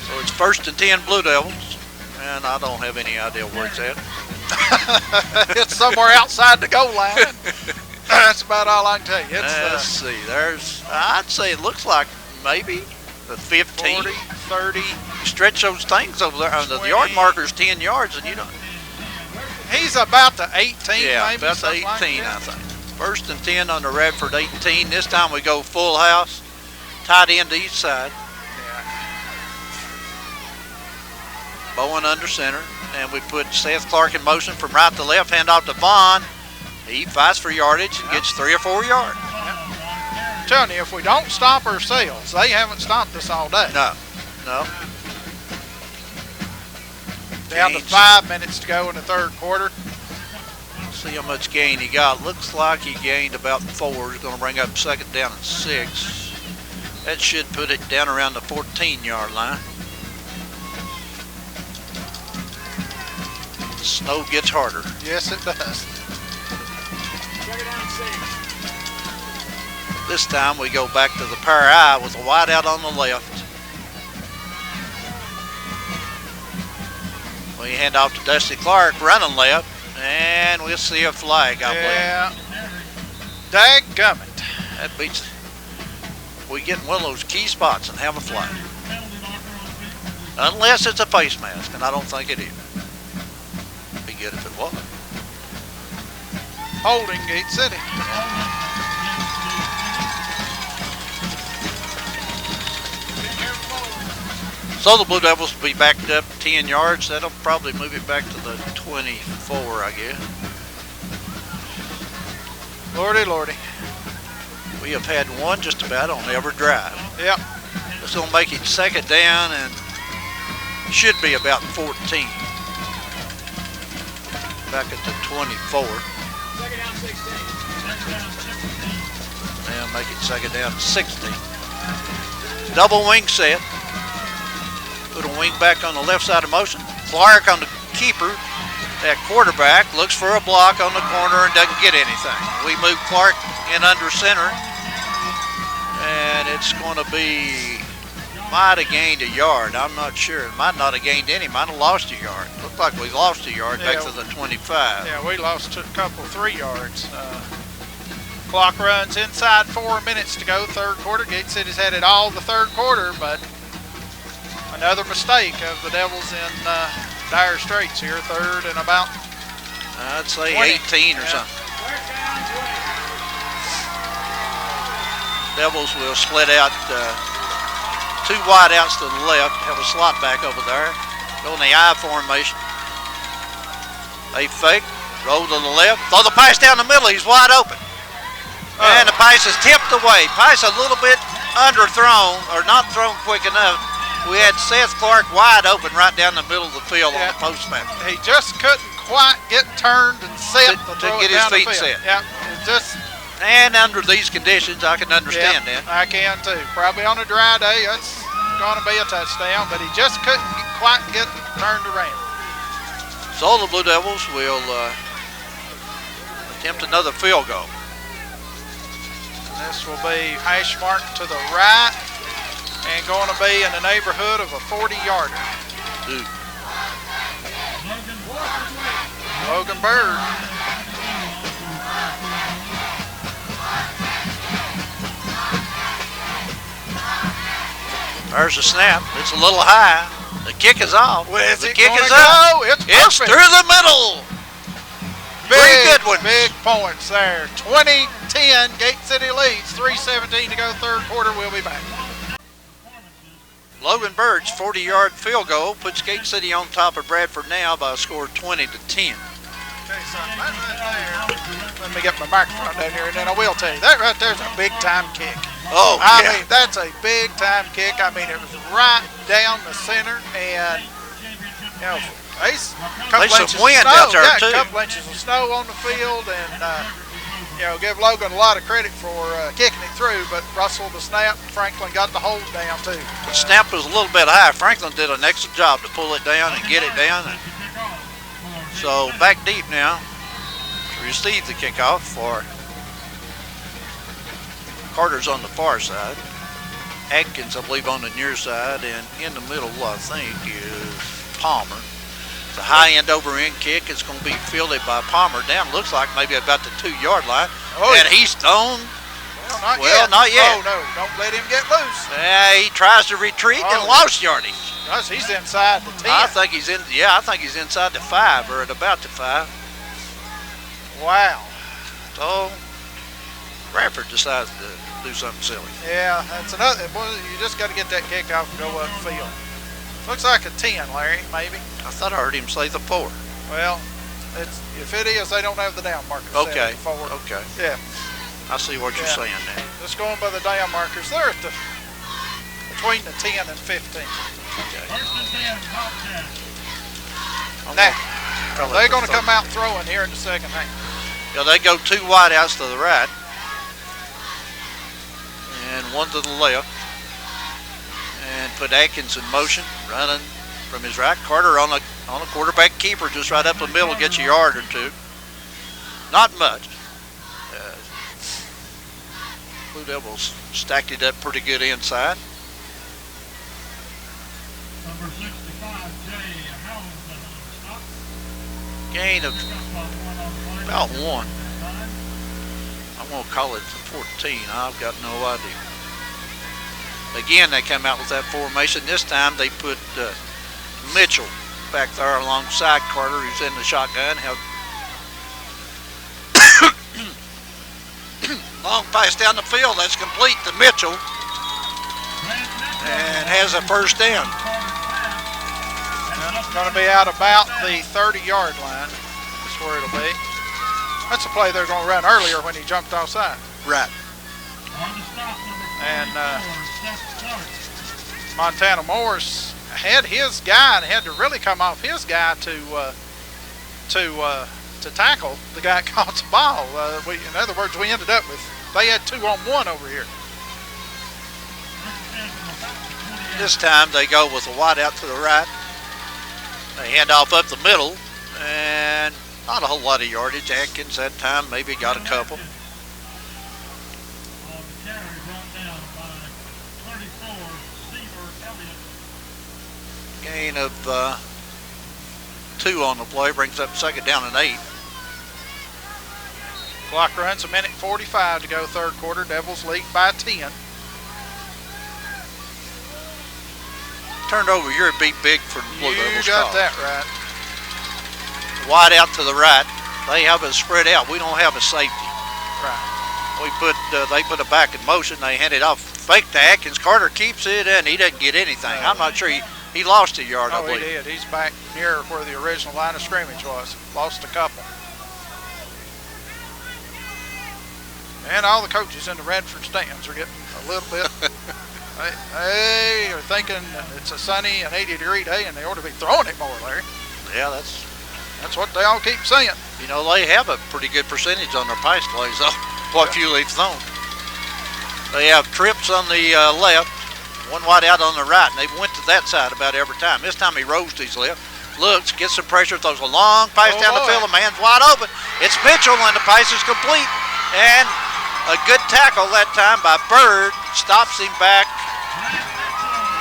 So it's first and 10 Blue Devils, and I don't have any idea where it's at. It's somewhere outside the goal line. That's about all I can tell you. Let's see. I'd say it looks like maybe the 15. 40, 30. Stretch those things over there. The yard marker's 10 yards, and you don't. He's about to 18, yeah, maybe. about to 18, like I think. First and 10 on the Radford 18. This time we go full house, tight end to each side. Bowen under center, and we put Seth Clark in motion from right to left, hand off to Vaughn. He fights for yardage and gets 3 or 4 yards. I'm telling you, if we don't stop ourselves, they haven't stopped us all day. No. Down to 5 minutes to go in the third quarter. See how much gain he got. Looks like he gained about 4. He's going to bring up second down and 6. That should put it down around the 14-yard line. Snow gets harder. Yes, it does. This time we go back to the power eye with a wide out on the left. We hand off to Dusty Clark running left, and we'll see a flag, I believe. Yeah. Dadgummit. That beats. We get in one of those key spots and have a flag. Unless it's a face mask, and I don't think it is. good if it was. Holding Gate City. So the Blue Devils will be backed up 10 yards. That'll probably move it back to the 24, I guess. Lordy, lordy. We have had one just about on every drive. Yep. It's going to make it second down and should be about 14. Back at the 24. Second down 16. And make it second down 16. Double wing set. Put a wing back on the left side of motion. Clark on the keeper. That quarterback looks for a block on the corner and doesn't get anything. We move Clark in under center. And it's going to be, might have gained a yard. I'm not sure. Might not have gained any. Might have lost a yard. Looked like we lost a yard back to the 25. Yeah, we lost a couple, 3 yards. Clock runs inside 4 minutes to go, third quarter. Gate City's had it all the third quarter, but another mistake of the Devils in dire straits here, third and about I'd say 20. 18 or something. Devils will split out 2 wideouts to the left, have a slot back over there. Go in the I formation. They fake, roll to the left, throw the pass down the middle, he's wide open. And the pass is tipped away. Pass a little bit underthrown, or not thrown quick enough. We had Seth Clark wide open right down the middle of the field on the postman. He just couldn't quite get turned and set To get his feet set. Yep, it just. And under these conditions, I can understand that. I can too. Probably on a dry day, that's going to be a touchdown, but he just couldn't quite get turned around. So the Blue Devils will attempt another field goal. This will be hash marked to the right and going to be in the neighborhood of a 40-yarder. Logan Bird. There's a snap. It's a little high. The kick is off. Where's The it kick gonna is go? up. It's It's perfect. through the middle. Big, Three good ones. Big points there. 20-10. Gate City leads. 3:17 to go. Third quarter. We'll be back. Logan Bird's 40-yard field goal puts Gate City on top of Radford now by a score of 20-10. Okay, so that right there. Let me get my microphone down here, and then I will tell you that right there's a big-time kick. Oh, I yeah. mean, that's a big-time kick. I mean, it was right down the center, and you know, there's a couple There's inches some wind of snow. out there, yeah, too. A couple inches of snow on the field, and you know, give Logan a lot of credit for kicking it through. But Russell the snap, Franklin got the hold down too. The snap was a little bit high. Franklin did an excellent job to pull it down and get it down. So back deep now to receive the kickoff for Carter's on the far side. Atkins, I believe, on the near side, and in the middle, I think, is Palmer. The high end over end kick is going to be fielded by Palmer down. Looks like maybe about the 2-yard line. Oh, and he's thrown. Well, not yet. Not yet. Oh no! Don't let him get loose. He tries to retreat and lost yardage. Gosh, he's inside the 10. I think he's in. Yeah, I think he's inside the 5 or at about the 5. Wow. So Radford decides to do something silly. Yeah, that's another. Boy, you just got to get that kick off and go upfield. Looks like a 10, Larry, maybe. I thought I heard him say the 4. Well, if it is, they don't have the down markers. Okay. Set forward. Okay. Yeah. I see what you're saying now. Just going by the down markers. They're at between the 10 and 15. Okay. First and 10, Bobcat. Now, they're going to come out throwing here in the second half. Yeah, they go 2 wideouts to the right and 1 to the left, and put Atkins in motion, running from his right. Carter on a quarterback keeper, just right up the middle, gets a yard or 2. Not much. Blue Devils stacked it up pretty good inside. Number 65, Jay Hamilton on the stop. Gain of about 1. I'm going to call it 14. I've got no idea. Again, they come out with that formation. This time they put Mitchell back there alongside Carter, who's in the shotgun. Long pass down the field. That's complete to Mitchell. And has a first down. It's going to be out about the 30-yard line. That's where it'll be. That's a play they're going to run earlier when he jumped offside. Right. And Montana Morris had his guy and had to really come off his guy to tackle the guy that caught the ball. In other words, we ended up with, they had 2-on-1 over here. This time they go with a wide out to the right. They hand off up the middle, and not a whole lot of yardage. Atkins that time maybe got a couple. Gain of 2 on the play brings up second down and 8. Clock runs, 1:45 to go third quarter. Devils lead by 10. Turned over here beat big for the Blue Devils. You got that right. Wide out to the right. They have us spread out. We don't have a safety. Right. They put a back in motion. They hand it off. Fake to Atkins. Carter keeps it, and he doesn't get anything. I'm not sure. He lost a yard, I believe. He did. He's back near where the original line of scrimmage was. Lost a couple. And all the coaches in the Radford stands are getting a little bit. They are thinking it's a sunny and 80-degree day, and they ought to be throwing it more, Larry. Yeah, that's what they all keep saying. You know, they have a pretty good percentage on their pass plays, though. What few they've thrown. They have trips on the left, one wide out on the right, and they went to that side about every time. This time he rolls to his left, looks, gets some pressure, throws a long pass down the field. The man's wide open. It's Mitchell, and the pass is complete. And a good tackle that time by Bird. Stops him back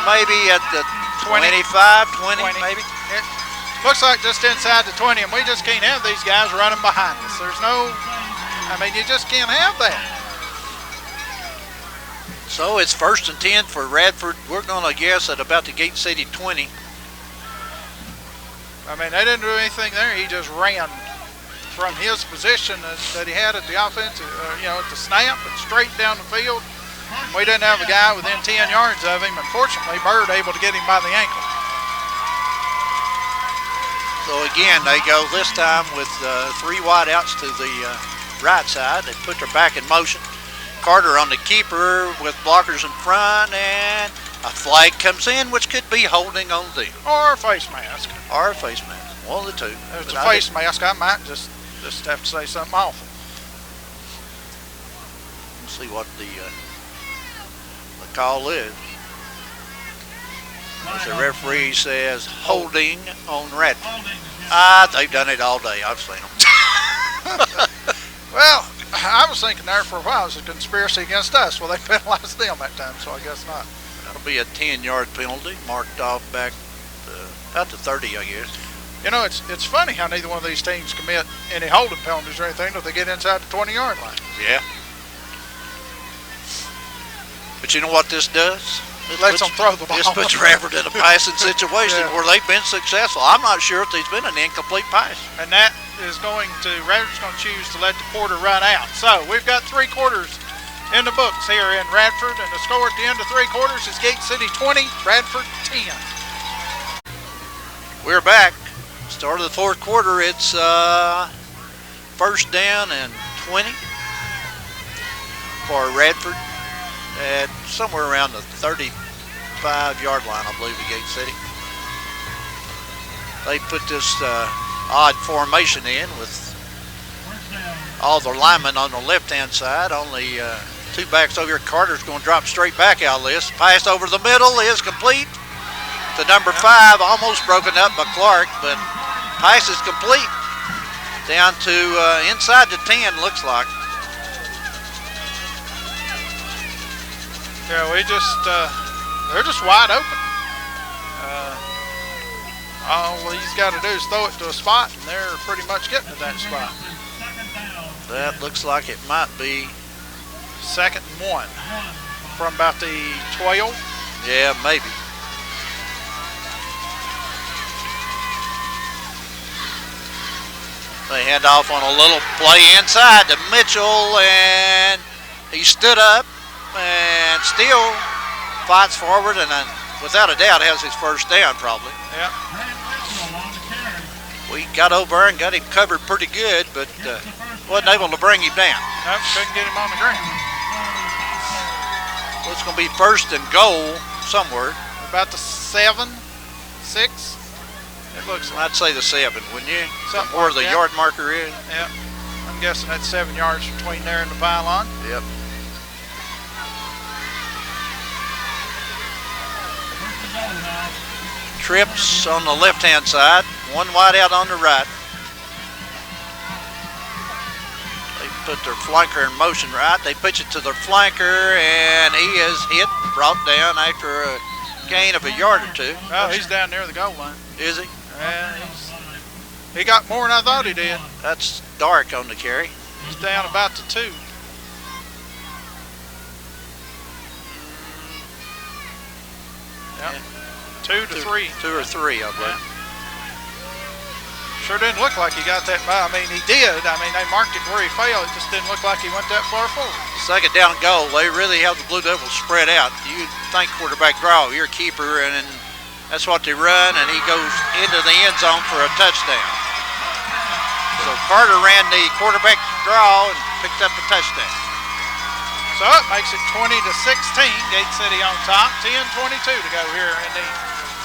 maybe at the 25, 20 maybe. It looks like just inside the 20, and we just can't have these guys running behind us. There's no, you just can't have that. So it's 1st and 10 for Radford. We're going to guess at about the Gate City 20. They didn't do anything there. He just ran from his position that he had at the offense, at the snap, and straight down the field. We didn't have a guy within 10 yards of him. Unfortunately, Bird able to get him by the ankle. So again, they go this time with 3 wide outs to the right side. They put their back in motion. Carter on the keeper with blockers in front, and a flag comes in, which could be holding on them. Or a face mask. Or a face mask. One of the two. If it's a face mask, I might just have to say something awful. Let's see what the call is. As the referee says, holding on Radford. They've done it all day. I've seen them. Well, I was thinking there for a while it was a conspiracy against us. Well, they penalized them that time, so I guess not. That'll be a 10-yard penalty, marked off back about to 30, I guess. It's funny how neither one of these teams commit any holding penalties or anything until they get inside the 20-yard line. Yeah. But you know what this does? It lets them throw the ball. This puts Radford in a passing situation where they've been successful. I'm not sure if there's been an incomplete pass. And that is Radford's going to choose to let the quarter run out. So we've got 3 quarters in the books here in Radford, and the score at the end of 3 quarters is Gate City 20, Radford 10. We're back. Start of the 4th quarter. It's 1st down and 20 for Radford at somewhere around the 35-yard line, I believe, at Gate City. They put this odd formation in with all the linemen on the left-hand side. Only 2 backs over here. Carter's going to drop straight back out of this. Pass over the middle is complete. To number 5, almost broken up by Clark, but pass is complete. Down to inside the 10, looks like. Yeah, they're just wide open. All he's got to do is throw it to a spot, and they're pretty much getting to that spot. That looks like it might be 2nd and 1 from about the 12. Yeah, maybe. They hand off on a little play inside to Mitchell, and he stood up and still fights forward, and without a doubt has his first down probably. Yeah. We got over and got him covered pretty good, but wasn't able to bring him down. Nope, couldn't get him on the ground. Well, it's going to be first and goal somewhere. About the 7, 6. It looks like. I'd say the 7, wouldn't you? Something Where like the that. yard marker is. Yeah. I'm guessing that's 7 yards between there and the pylon. Yep. Trips on the left-hand side, one wide out on the right. They put their flanker in motion right. They pitch it to their flanker, and he is hit, brought down after a gain of a yard or two. Oh, he's down near the goal line. Is he? Yeah, he got more than I thought he did. That's dark on the carry. He's down about to 2. Yep. Yeah. 2 to 3. 2 or 3, I believe. Sure didn't look like he got that by. I mean, he did. I mean, they marked it where he fell. It just didn't look like he went that far forward. Second down goal. They really have the Blue Devils spread out. You think quarterback draw, you're a keeper, and that's what they run, and he goes into the end zone for a touchdown. So Carter ran the quarterback draw and picked up a touchdown. So it makes it 20 to 16. Gate City on top. 10:22 to go here in the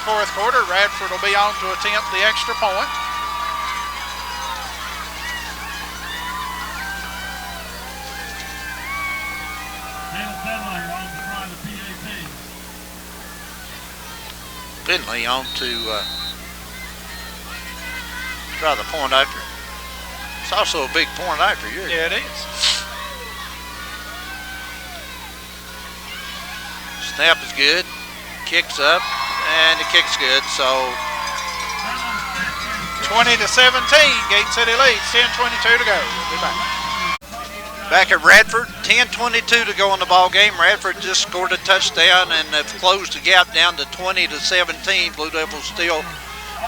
fourth quarter. Radford will be on to attempt the extra point. Finley on to try the point after. It's also a big point after. Yeah, it is. Snap is good. Kicks up, and the kick's good. So 20 to 17. Gate City leads. 10:22 to go. We'll be back. back at Radford, 10:22 to go in the ball game. Radford just scored a touchdown and have closed the gap down to 20 to 17. Blue Devils still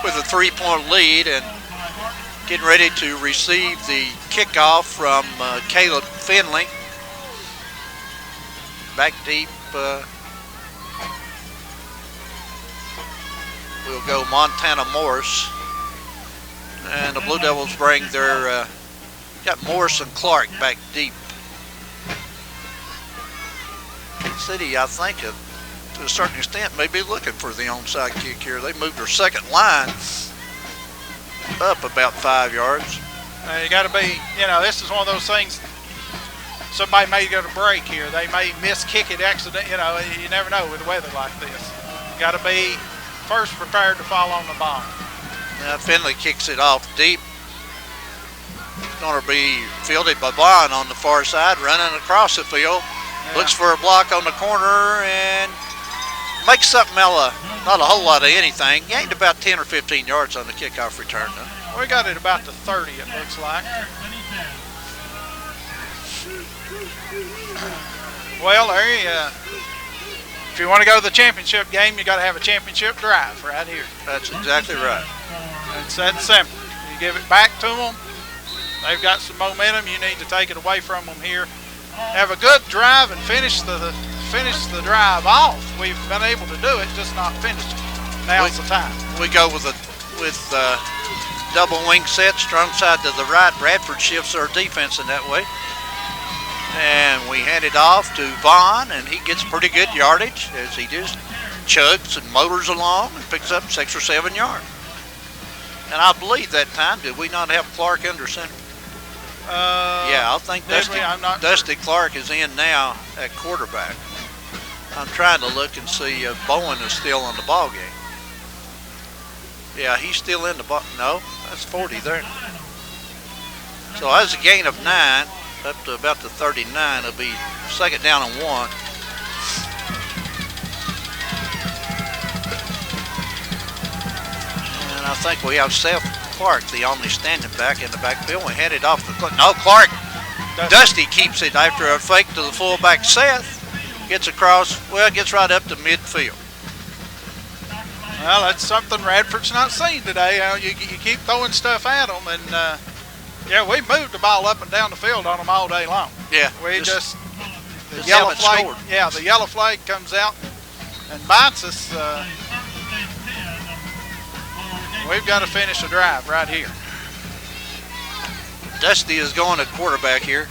with a 3-point lead and getting ready to receive the kickoff from Caleb Finley. Back deep. We'll go Montana Morris. And the Blue Devils bring their, got Morris and Clark back deep. City, I think, to a certain extent, may be looking for the onside kick here. They moved their second line up about 5 yards. You got to be, you know, this is one of those things. Somebody may get a break here. They may miss kick it accident. You know, you never know with weather like this. You got to be first prepared to fall on the ball. Now Finley kicks it off deep. It's going to be fielded by Bond on the far side, running across the field. Yeah. Looks for a block on the corner and makes something out of not a whole lot of anything. Gained about 10 or 15 yards on the kickoff return, though. We got it about the 30, it looks like. Well, there if you want to go to the championship game, you got to have a championship drive right here. That's exactly right. It's that simple. You give it back to them. They've got some momentum. You need to take it away from them here. Have a good drive and finish the drive off. We've been able to do it, just not finish it. Now's the time. We go with double wing set, strong side to the right. Radford shifts our defense in that way. And we hand it off to Vaughn, and he gets pretty good yardage as he just chugs and motors along and picks up 6 or 7 yards. And I believe that time, did we not have Clark under center? Yeah, I think Dusty Clark is in now at quarterback. I'm trying to look and see if Bowen is still in the ball game. Yeah, he's still in the ball. No, that's 40 there. So that's a gain of 9 up to about the 39. It'll be second down and 1. And I think we have Seth Clark, the only standing back in the backfield. We hand it off to Clark. No, Clark. Dusty keeps it after a fake to the fullback. Seth gets across, well, gets right up to midfield. Well, that's something Radford's not seen today. You keep throwing stuff at them, and Yeah, we moved the ball up and down the field on them all day long. Yeah. We just the just yellow haven't flag. scored. Yeah, the yellow flag comes out and bites us. We've got to finish the drive right here. Dusty is going at quarterback here.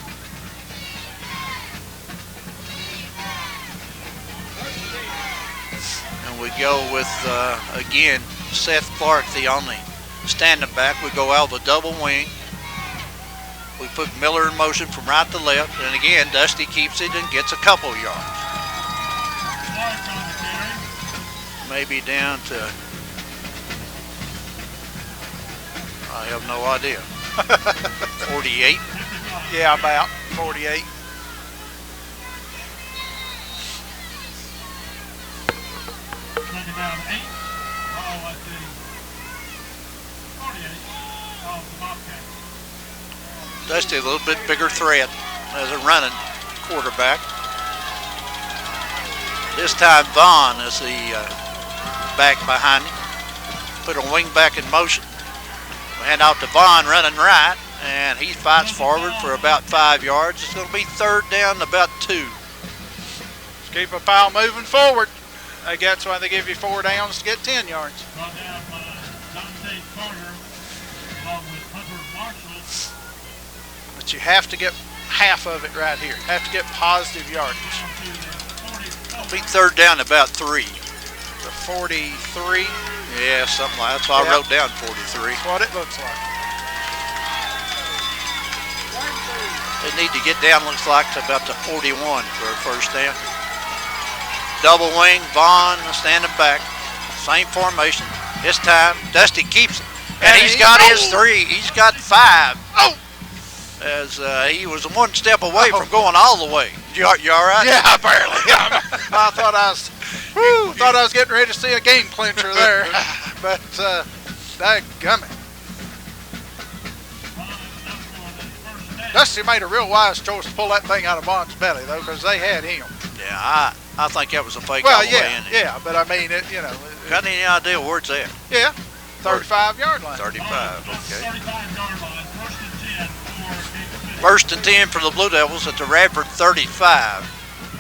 And we go with, again, Seth Clark, the only standing back. We go out with a double wing. We put Miller in motion from right to left. And again, Dusty keeps it and gets a couple yards. Maybe down to, I have no idea. 48? Yeah, about 48. Second down 8. Oh, I see. 48. Oh, the Bobcat. Dusty, a little bit bigger threat as a running quarterback. This time Vaughn is the back behind him. Put a wing back in motion. Hand out to Vaughn running right, and he fights forward for about 5 yards. It's going to be third down, about 2. Just keep a pile moving forward. That's why they give you 4 downs to get 10 yards. Brought down by Dante Carter along with Hunter Marshall. But you have to get half of it right here. Have to get positive yardage. It'll be third down, about 3. The 43. Yeah, something like that. That's why I wrote down 43. That's what it looks like. They need to get down, looks like, to about the 41 for a first down. Double wing, Vaughn standing back. Same formation. This time, Dusty keeps it. And he's got his 3. He's got 5. Oh! As he was one step away from going all the way. You all right? Yeah, barely. I thought I was getting ready to see a game clincher there. But, dadgummit. Dusty made a real wise choice to pull that thing out of Vaughn's belly, though, because they had him. Yeah, I think that was a fake Well, all the way in. yeah, but I mean, it. Got any idea where it's at? Yeah, 35-yard line. 35, okay. 35-yard line, First and 10 for the Blue Devils at the Radford 35.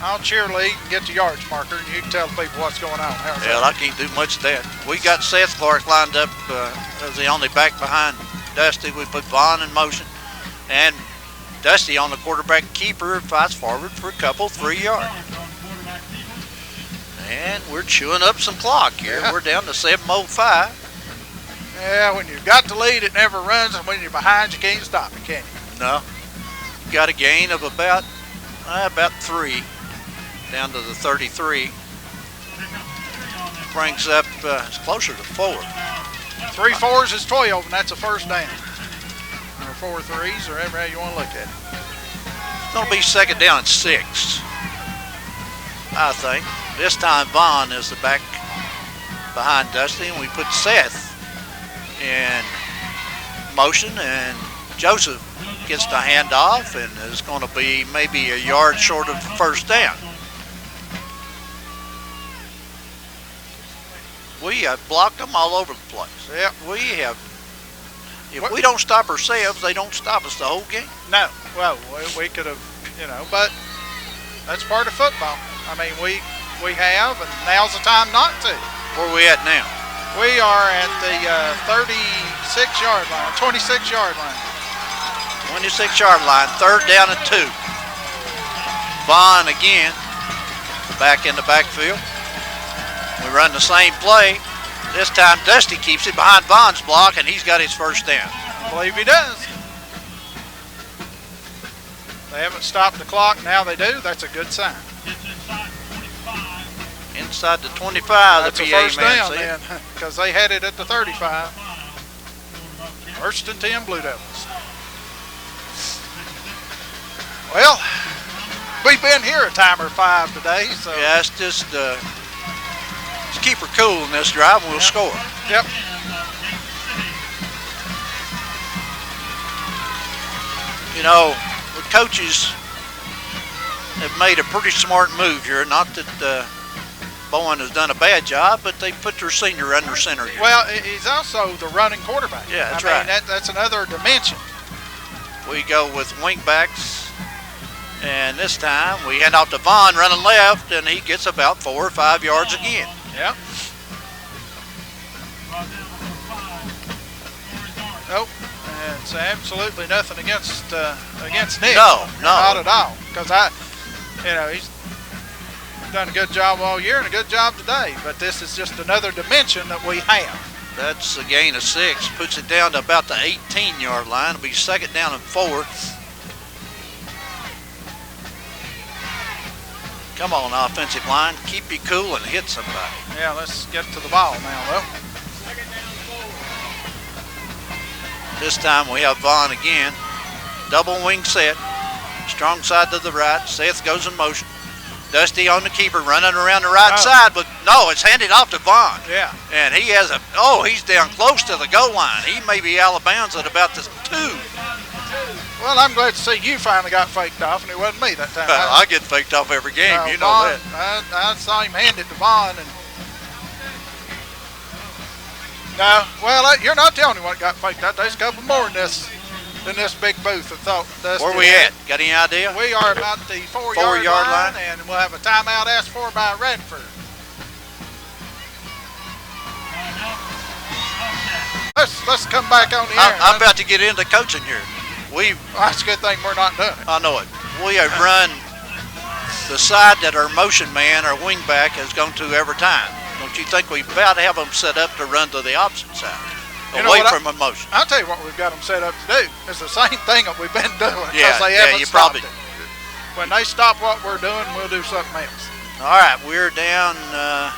I'll cheerlead and get the yards marker, and you can tell the people what's going on. Well, I can't do much of that. We got Seth Clark lined up as the only back behind Dusty. We put Vaughn in motion. And Dusty on the quarterback keeper fights forward for a couple, 3 yards. And we're chewing up some clock here. Yeah. We're down to 7:05. Yeah, when you've got the lead, it never runs, and when you're behind, you can't stop it, can you? No. Got a gain of about 3 down to the 33. Brings up it's closer to 4. 3 4s is 12, and that's a first down. Or 4 3s, or however you want to look at it. It's going to be second down and 6, I think. This time Vaughn is the back behind Dusty, and we put Seth in motion, and Joseph gets the handoff, and is going to be maybe a yard short of first down. We have blocked them all over the place. Yeah. We have. If we don't stop ourselves, they don't stop us the whole game. No. Well, we could have, but that's part of football. I mean, we have, and now's the time not to. Where are we at now? We are at the 36-yard line, 26-yard line. 26-yard line, third down and 2. Vaughn again, back in the backfield. We run the same play. This time Dusty keeps it behind Vaughn's block, and he's got his first down. I believe he does. They haven't stopped the clock. Now they do. That's a good sign. Inside the 25, That's the a PA first man down said. then, because they had it at the 35. First and 10 Blue Devils. Well, we've been here a time or 5 today, so. Yeah, it's just keep her cool in this drive, and we'll score. Yep. The coaches have made a pretty smart move here. Not that Bowen has done a bad job, but they put their senior under center here. Well, he's also the running quarterback. Yeah, that's I mean, right. that's another dimension. we go with wing backs. And this time we hand off to Vaughn running left, and he gets about 4 or 5 yards again. Yep. Nope. And it's absolutely nothing against Nick. No, not at all. Because he's done a good job all year and a good job today. But this is just another dimension that we have. That's a gain of 6, puts it down to about the 18-yard line. It'll be 2nd down and 4. Come on, offensive line, keep you cool and hit somebody. Yeah, let's get to the ball now, though. This time we have Vaughn again. Double wing set. Strong side to the right. Seth goes in motion. Dusty on the keeper running around the right side, but no, it's handed off to Vaughn. Yeah. And he has he's down close to the goal line. He may be out of bounds at about the 2. Well, I'm glad to see you finally got faked off, and it wasn't me that time. I get faked off every game, you know Vaughn, that. I saw him hand it to Vaughn. No, well, you're not the only one that got faked out. There's a couple more in this big booth that thought Dusty. Where we at? Got any idea? We are about the 4-yard line, and we'll have a timeout asked for by Radford. Let's come back on the air. I'm about to get into coaching here. That's a good thing we're not doing it. I know it. We have run the side that our motion man, our wing back, has gone to every time. Don't you think we about have them set up to run to the opposite side, away from a motion? I'll tell you what we've got them set up to do. It's the same thing that we've been doing. Yeah, they haven't you stopped probably. it. When they stop what we're doing, we'll do something else. All right, we're down.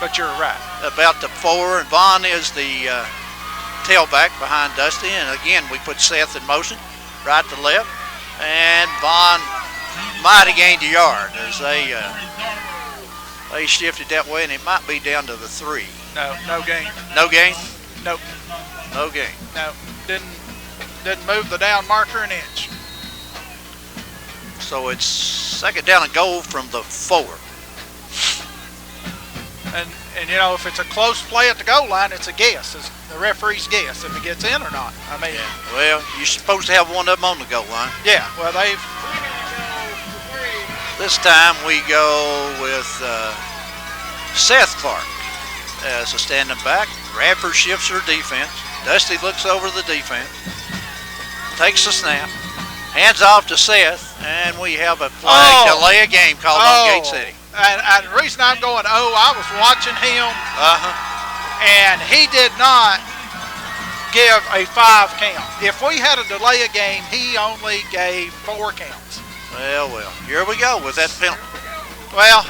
But you're right. About the 4, and Vaughn is the tailback behind Dusty, and again we put Seth in motion, right to left, and Vaughn might have gained a yard as they shifted that way, and it might be down to the 3. No gain. No gain? Nope. No gain. No, didn't move the down marker an inch. So it's 2nd down and goal from the 4. And if it's a close play at the goal line, it's a guess. It's the referee's guess if it gets in or not. I mean, well, you're supposed to have one of them on the goal line. Yeah. Well, This time we go with Seth Clark as a standing back. Radford shifts her defense. Dusty looks over the defense, takes the snap, hands off to Seth, and we have a flag delay a game called on Gate City. And the reason I'm going, I was watching him, and he did not give a 5 count. If we had a delay a game, he only gave 4 counts. Well, here we go with that penalty. Well,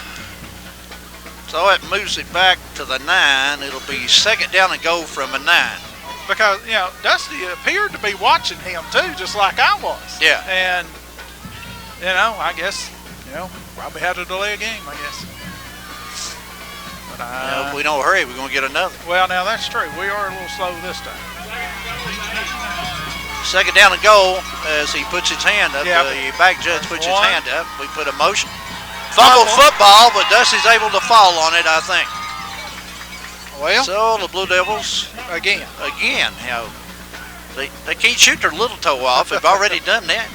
so it moves it back to the 9. It'll be 2nd down and goal from a 9. Because, Dusty appeared to be watching him too, just like I was. Yeah. And, I guess, probably had to delay a game, I guess. But if we don't hurry, we're going to get another. Well, now that's true. We are a little slow this time. 2nd down and goal as he puts his hand up. Yeah. The back judge puts his hand up. We put a motion. Fumble football, but Dusty's able to fall on it, I think. Well, so the Blue Devils again, they can't shoot their little toe off. They've already done that.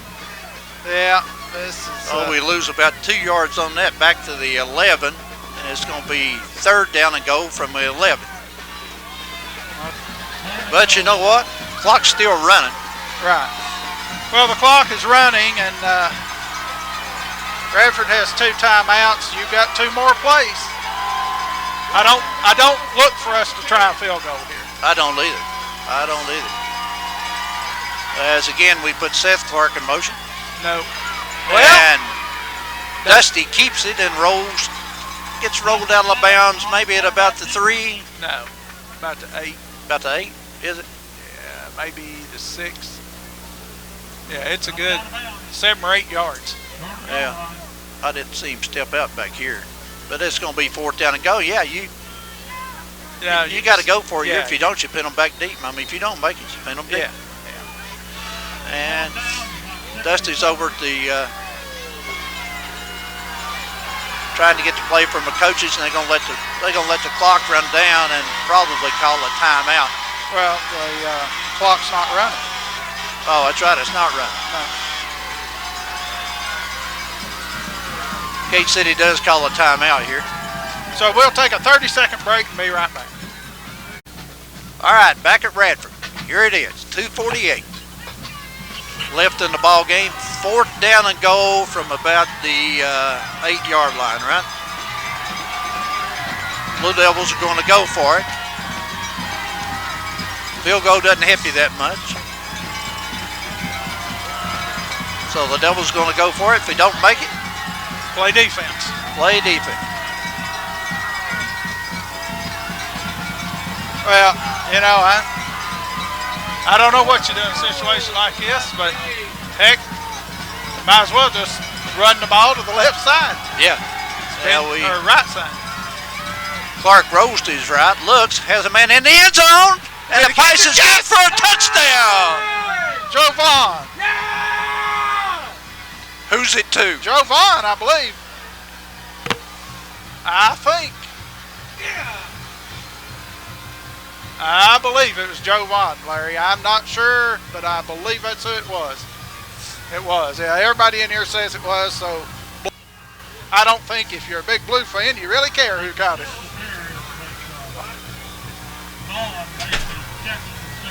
Yeah, this is. We lose about 2 yards on that, back to the 11, and it's going to be 3rd down and goal from the 11. But you know what? Clock's still running. Right. Well, the clock is running, and Radford has 2 timeouts. You've got 2 more plays. I don't look for us to try a field goal here. I don't either. As again, we put Seth Clark in motion. No. And Dusty keeps it and gets rolled out of bounds, maybe at about the 3. No, about the 8. About the 8, is it? Yeah, maybe the 6. Yeah, it's a good 7 or 8 yards. Yeah, I didn't see him step out back here. But it's going to be 4th down and go. Yeah, you got to go for it. If you don't, you pin them back deep. I mean, if you don't make it, you pin them deep. Yeah. And Dusty's over at the trying to get the play from the coaches, and they're going to let the clock run down and probably call a timeout. Well, the clock's not running. Oh, that's right. It's not running. No. Gate City does call a timeout here. So we'll take a 30-second break and be right back. All right, back at Radford. Here it is, 2:48 left in the ball game. 4th down and goal from about the 8-yard line, right? Blue Devils are going to go for it. Field goal doesn't help you that much. So the Devils are going to go for it. If they don't make it, play defense. Play defense. Well, you know, I don't know what you do in a situation like this, but heck, you might as well just run the ball to the left side. Yeah. Or right side. Clark rolls to his right, looks, has a man in the end zone, and the pass is good for a touchdown. Joe Vaughn. Who's it to? Joe Vaughn, I believe. I think. I believe it was Joe Vaughn, Larry. I'm not sure, but I believe that's who it was. It was. Yeah, everybody in here says it was, so I don't think if you're a big Blue fan, you really care who caught it.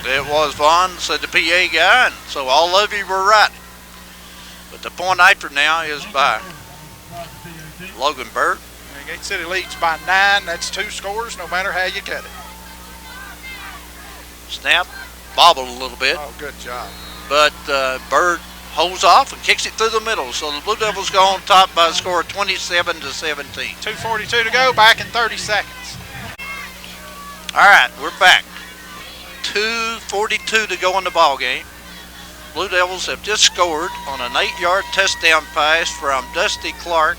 It was Vaughn, said the PA guy, and so all of you were right. But the point after now is by Logan Bird. Gate City leads by 9. That's 2 scores, no matter how you cut it. Snap, bobbled a little bit. Oh, good job. But Bird holds off and kicks it through the middle. So the Blue Devils go on top by a score of 27-17. 2:42 to go, back in 30 seconds. All right, we're back. 2:42 to go in the ball game. Blue Devils have just scored on an 8-yard touchdown pass from Dusty Clark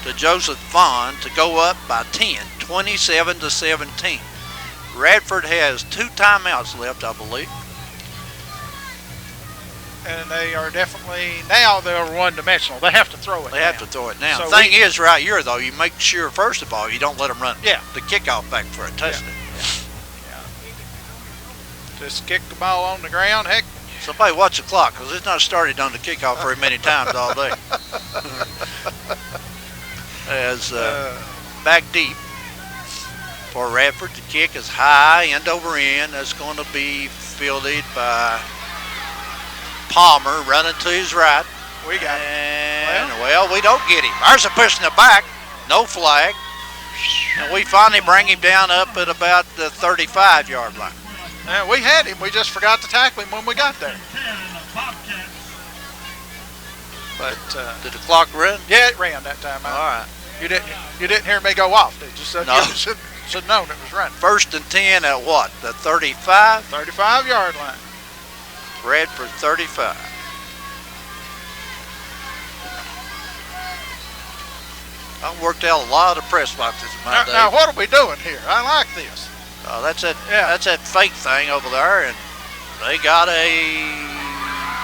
to Joseph Vaughn to go up by 10, 27-17. Radford has 2 timeouts left, I believe. And they are definitely, now they're one-dimensional. They have to throw it. They have to throw it now. So the thing is, right here, though, you make sure, first of all, you don't let them run the kickoff back for a touchdown. Yeah. Just kick the ball on the ground. Heck, somebody watch the clock, because it's not started on the kickoff very many times all day. As back deep for Radford, the kick is high, end over end. That's going to be fielded by Palmer, running to his right. We got it. And, well, we don't get him. Ours are pushing it back. No flag. And we finally bring him down up at about the 35-yard line. We had him. We just forgot to tackle him when we got there. But did the clock run? Yeah, it ran that time. All right. You didn't hear me go off, did you? So no. You should have known it was running. 1st and 10 at what? The 35? 35-yard line. Radford 35. I worked out a lot of press boxes in my day. Now, what are we doing here? I like this. That's that fake thing over there, and they got a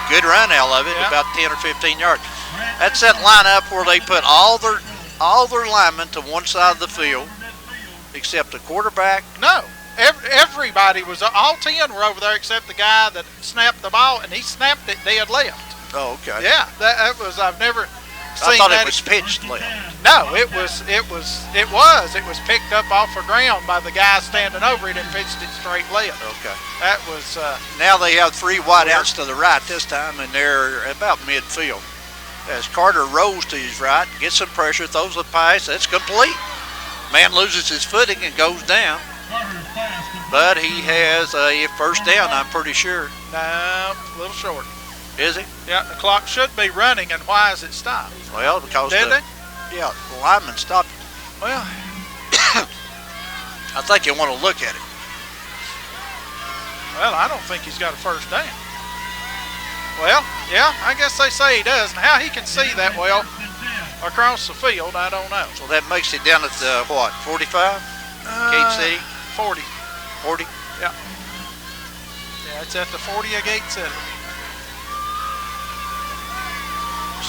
good run out of it, about 10 or 15 yards. That's that lineup where they put all their linemen to one side of the field, except the quarterback. No, everybody was, all 10 were over there except the guy that snapped the ball, and he snapped it dead left. Oh, okay. Yeah, that was, I've never seen I thought that. It was pitched left. No, it was picked up off the ground by the guy standing over it and pitched it straight left. Okay. That was. Now they have 3 wideouts to the right this time, and they're about midfield. As Carter rolls to his right, gets some pressure, throws a pass, that's complete. Man loses his footing and goes down. But he has a first down, I'm pretty sure. No, a little short. Is he? Yeah, the clock should be running, and why is it stopped? Well, because the lineman stopped it. Well, I think you want to look at it. Well, I don't think he's got a first down. Well, yeah, I guess they say he does. And how he can see that well across the field, I don't know. So that makes it down at the, what, 45? Gate City? 40. 40? Yeah. Yeah, it's at the 40 of Gate City.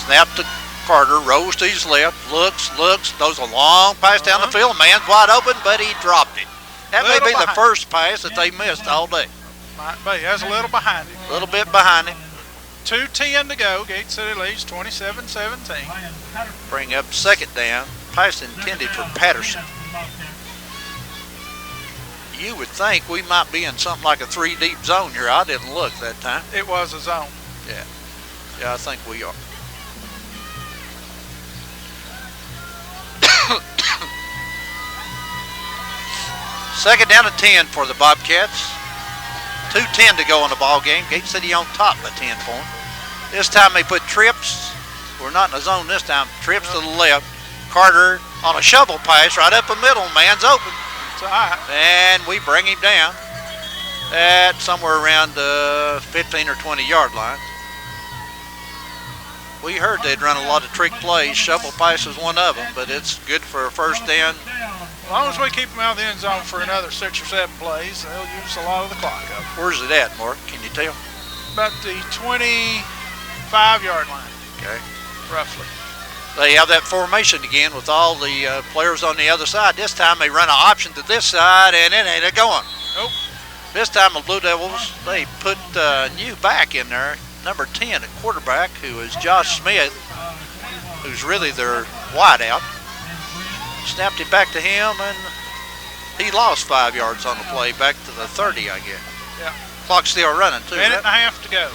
Snap to Carter, rolls to his left, looks, throws a long pass down the field. Man's wide open, but he dropped it. That may be the first pass that they missed all day. Might be. That's a little behind him. A little bit behind him. 2:10 to go. Gate City leads 27-17. Bring up second down. Pass intended for Patterson. You would think we might be in something like a 3-deep zone here. I didn't look that time. It was a zone. Yeah. Yeah, I think we are. Second down and 10 for the Bobcats. 2:10 to go in the ball game. Gate City on top by 10 points. This time they put trips. We're not in the zone this time. Trips to the left. Carter on a shovel pass right up the middle. Man's open. It's all right. And we bring him down at somewhere around the 15 or 20 yard line. We heard they'd run a lot of trick plays. Shovel pass is one of them, but it's good for a first down. As long as we keep them out of the end zone for another 6 or 7 plays, they'll use a lot of the clock up. Where's it at, Mark? Can you tell? About the 25-yard line. Okay. Roughly. They have that formation again with all the players on the other side. This time they run an option to this side, and it ain't going. Nope. This time the Blue Devils, they put new back in there, number 10, a quarterback, who is Josh Smith, who's really their wideout. Snapped it back to him, and he lost 5 yards on the play, back to the 30, I guess. Yeah. Clock's still running, too. Minute and a half to go.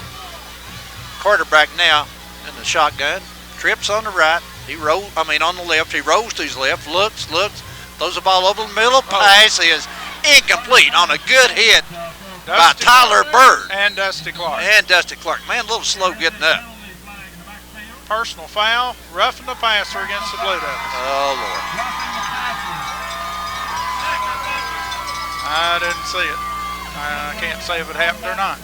Quarterback now in the shotgun. Trips on the right. On the left. He rolls to his left. Looks. Throws the ball over the middle. Pass is incomplete on a good hit by Tyler Bird. And Dusty Clark. Man, a little slow getting up. Personal foul. Roughing the passer against the Blue Devils. Oh, Lord. I didn't see it. I can't say if it happened or not.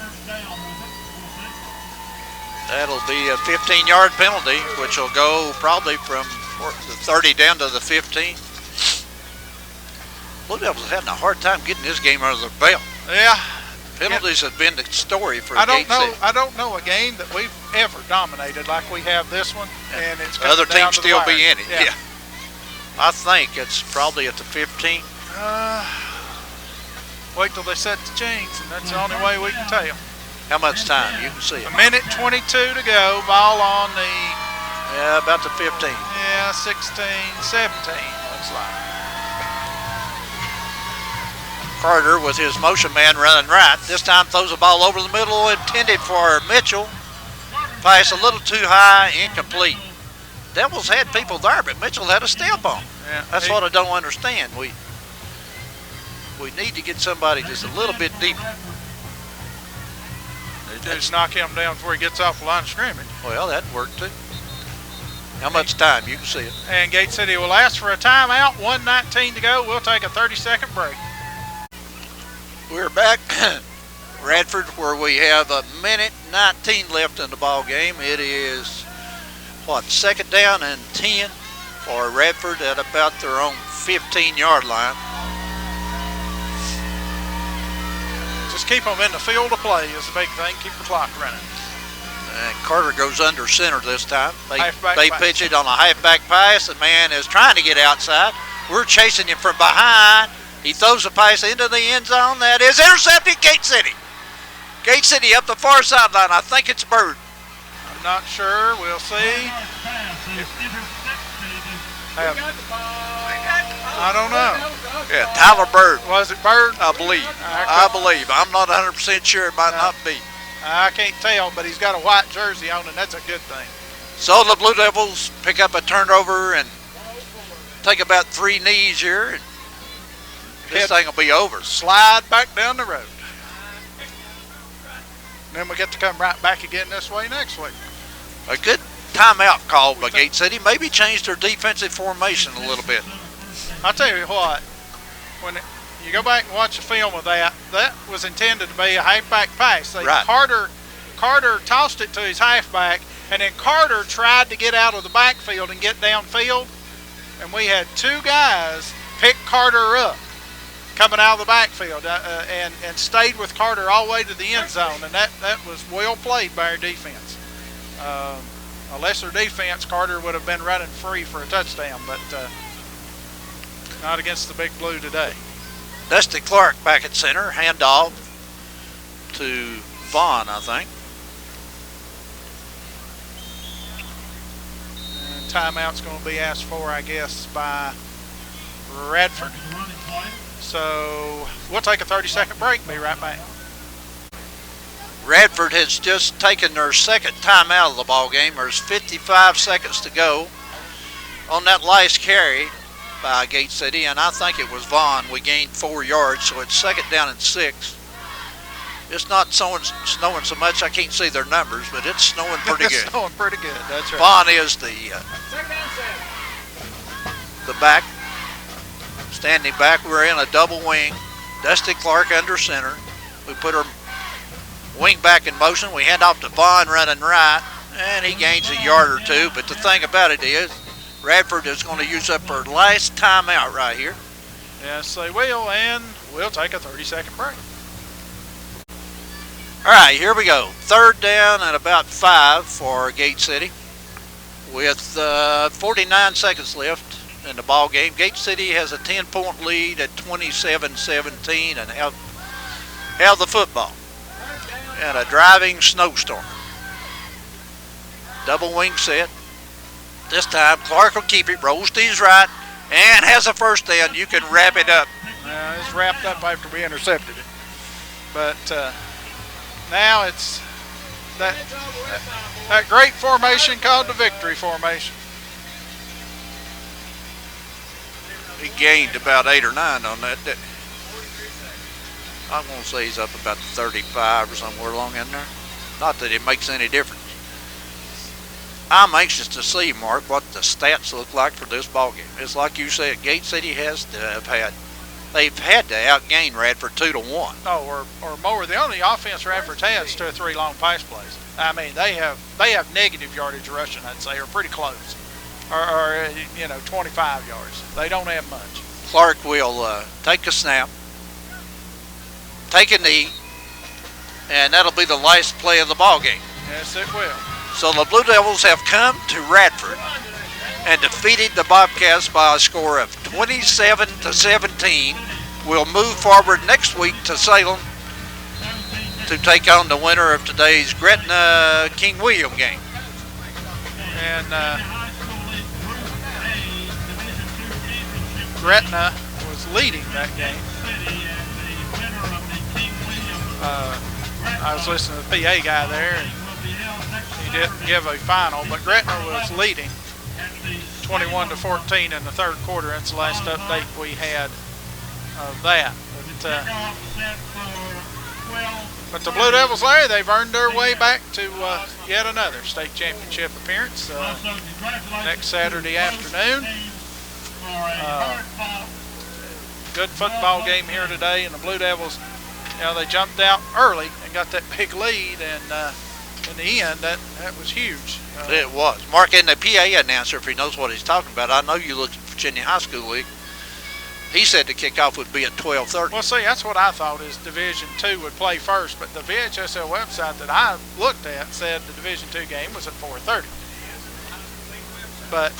That'll be a 15-yard penalty, which will go probably from the 30 down to the 15. Blue Devils having a hard time getting this game under their belt. Yeah. Penalties have been the story for I Gate City. I don't know a game that we've ever dominated like we have this one, and it's other down teams to the still wire. be in it. Yeah. I think it's probably at the 15. Wait till they set the chains, and that's the only way we can tell. How much time? You can see it. A minute 22 to go. Ball on the... Yeah, about the 15. Yeah, 16, 17, looks like. Carter with his motion man running right. This time throws the ball over the middle, intended for Mitchell. Pass a little too high, incomplete. Devils had people there, but Mitchell had a step on. Yeah, That's what I don't understand. We need to get somebody just a little bit deeper. Just knock him down before he gets off the line of scrimmage. Well, that worked too. How much time? You can see it. And Gate City will ask for a timeout. 1:19 to go. We'll take a 30-second break. We're back. Radford, where we have a minute 19 left in the ball game. It is, second down and 10 for Radford at about their own 15-yard line. Just keep them in the field of play is the big thing. Keep the clock running. And Carter goes under center this time. Halfback They pass. pitch it on a halfback pass. The man is trying to get outside. We're chasing him from behind. He throws the pass into the end zone. That is intercepted. Gate City. Gate City up the far sideline. I think it's Bird. I'm not sure. We'll see. I don't know. Yeah, Tyler Bird. Was it Bird? I believe. I'm not 100% sure. It might not be. I can't tell, but he's got a white jersey on, and that's a good thing. So the Blue Devils pick up a turnover and take about 3 knees here. And this thing will be over. Slide back down the road. And then we get to come right back again this way next week. A good timeout called by Gate City. Maybe changed their defensive formation a little bit. I'll tell you what, when you go back and watch the film of that, that was intended to be a halfback pass. Right. Carter tossed it to his halfback, and then Carter tried to get out of the backfield and get downfield, and we had 2 guys pick Carter up coming out of the backfield and stayed with Carter all the way to the end zone, and that was well played by our defense. A lesser defense, Carter would have been running free for a touchdown, but not against the Big Blue today. Dusty Clark back at center. Handoff to Vaughn, I think. timeout's going to be asked for, I guess, by Radford. So we'll take a 30-second break. Be right back. Radford has just taken their second time out of the ball game. There's 55 seconds to go on that last carry by Gate City, and I think it was Vaughn. We gained 4 yards, so it's second down and 6. It's not snowing so much I can't see their numbers, but it's snowing pretty good. It's snowing pretty good, that's right. Vaughn is the back, standing back. We're in a double wing. Dusty Clark under center. We put our wing back in motion. We hand off to Vaughn running right, and he gains a yard or 2. But the thing about it is, Radford is going to use up our last timeout right here. Yes, they will, and we'll take a 30-second break. All right, here we go. Third down and about 5 for Gate City with 49 seconds left in the ball game. Gate City has a 10-point lead at 27-17 and have the football in a driving snowstorm. Double wing set. This time Clark will keep it, rolls to his right, and has a first down. You can wrap it up. It's wrapped up after we intercepted it. But now it's that great formation called the victory formation. He gained about 8 or 9 on that, didn't he? I'm going to say he's up about 35 or somewhere along in there. Not that it makes any difference. I'm anxious to see, Mark, what the stats look like for this ball game. It's like you said, Gate City has to have they've had to outgain Radford 2-1. Oh, or more. The only offense Radford has 2 or 3 long pass plays. I mean, they have negative yardage rushing, I'd say, or pretty close, or 25 yards. They don't have much. Clark will take a snap, take a knee, and that'll be the last play of the ball game. Yes, it will. So the Blue Devils have come to Radford and defeated the Bobcats by a score of 27-17. We'll move forward next week to Salem to take on the winner of today's Gretna-King William game. And Gretna was leading that game. I was listening to the PA guy there, and he didn't give a final, but Gretna was leading 21-14 in the third quarter. That's the last update we had of that. But the Blue Devils, Larry, they've earned their way back to yet another state championship appearance next Saturday afternoon. Good football game here today, and the Blue Devils, they jumped out early and got that big lead, and in the end, that was huge. It was. Mark, and the PA announcer, if he knows what he's talking about, I know you looked at Virginia High School League. He said the kickoff would be at 12:30. Well, see, that's what I thought is Division II would play first, but the VHSL website that I looked at said the Division II game was at 4:30. But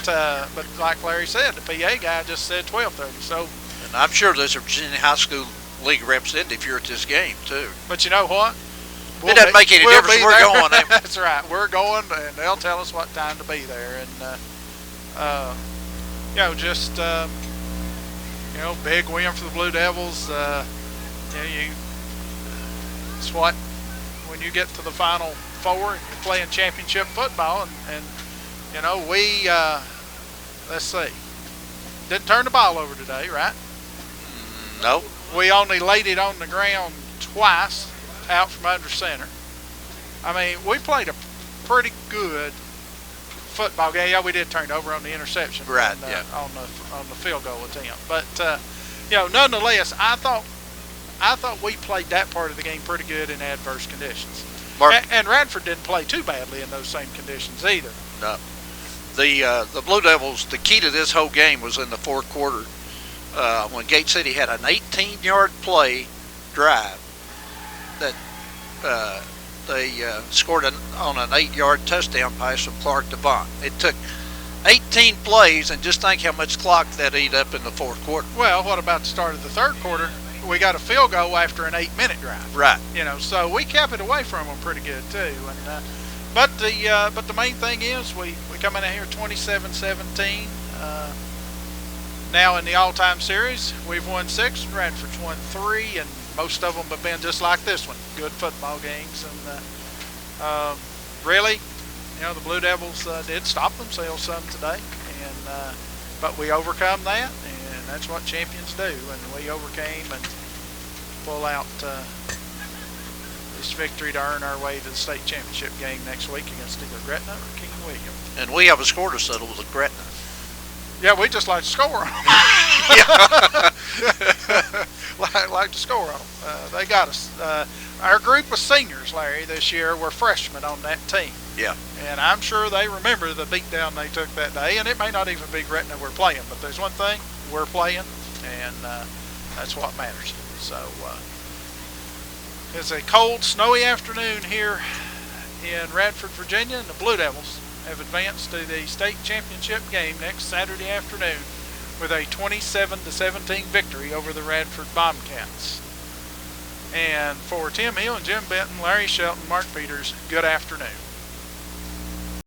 like Larry said, the PA guy just said 12:30. So, and I'm sure there's a Virginia High School League representative here at this game too. But you know what? It doesn't make any difference. We're going. That's right. We're going, and they'll tell us what time to be there. And big win for the Blue Devils. It's what when you get to the Final Four, you're playing championship football, and we let's see, didn't turn the ball over today, right? No. We only laid it on the ground twice, out from under center. I mean, we played a pretty good football game. Yeah, we did turn it over on the interception, right? On the field goal attempt. But nonetheless, I thought we played that part of the game pretty good in adverse conditions. And Radford didn't play too badly in those same conditions either. No. The Blue Devils, the key to this whole game was in the fourth quarter when Gate City had an 18-yard play drive that they scored on an 8-yard touchdown pass from Clark to Vaughn. It took 18 plays, and just think how much clock that ate up in the fourth quarter. Well, what about the start of the third quarter? We got a field goal after an 8-minute drive. Right. So we kept it away from them pretty good too. And But the main thing is we come in here 27-17. Now in the all-time series, we've won 6, and Radford's won 3, and most of them have been just like this one, good football games. And really, the Blue Devils did stop themselves some today, and but we overcome that, and that's what champions do. And we overcame and pull out this victory to earn our way to the state championship game next week against either Gretna or King William. And we have a score to settle with Gretna. Yeah, we just like to score on them. like to score on them. They got us. Our group of seniors, Larry, this year were freshmen on that team. Yeah. And I'm sure they remember the beatdown they took that day. And it may not even be Gretna we're playing, but there's one thing, we're playing, and that's what matters. So it's a cold, snowy afternoon here in Radford, Virginia, and the Blue Devils have advanced to the state championship game next Saturday afternoon with a 27-17 victory over the Radford Bombcats. And for Tim Hill and Jim Benton, Larry Shelton, Mark Peters, good afternoon.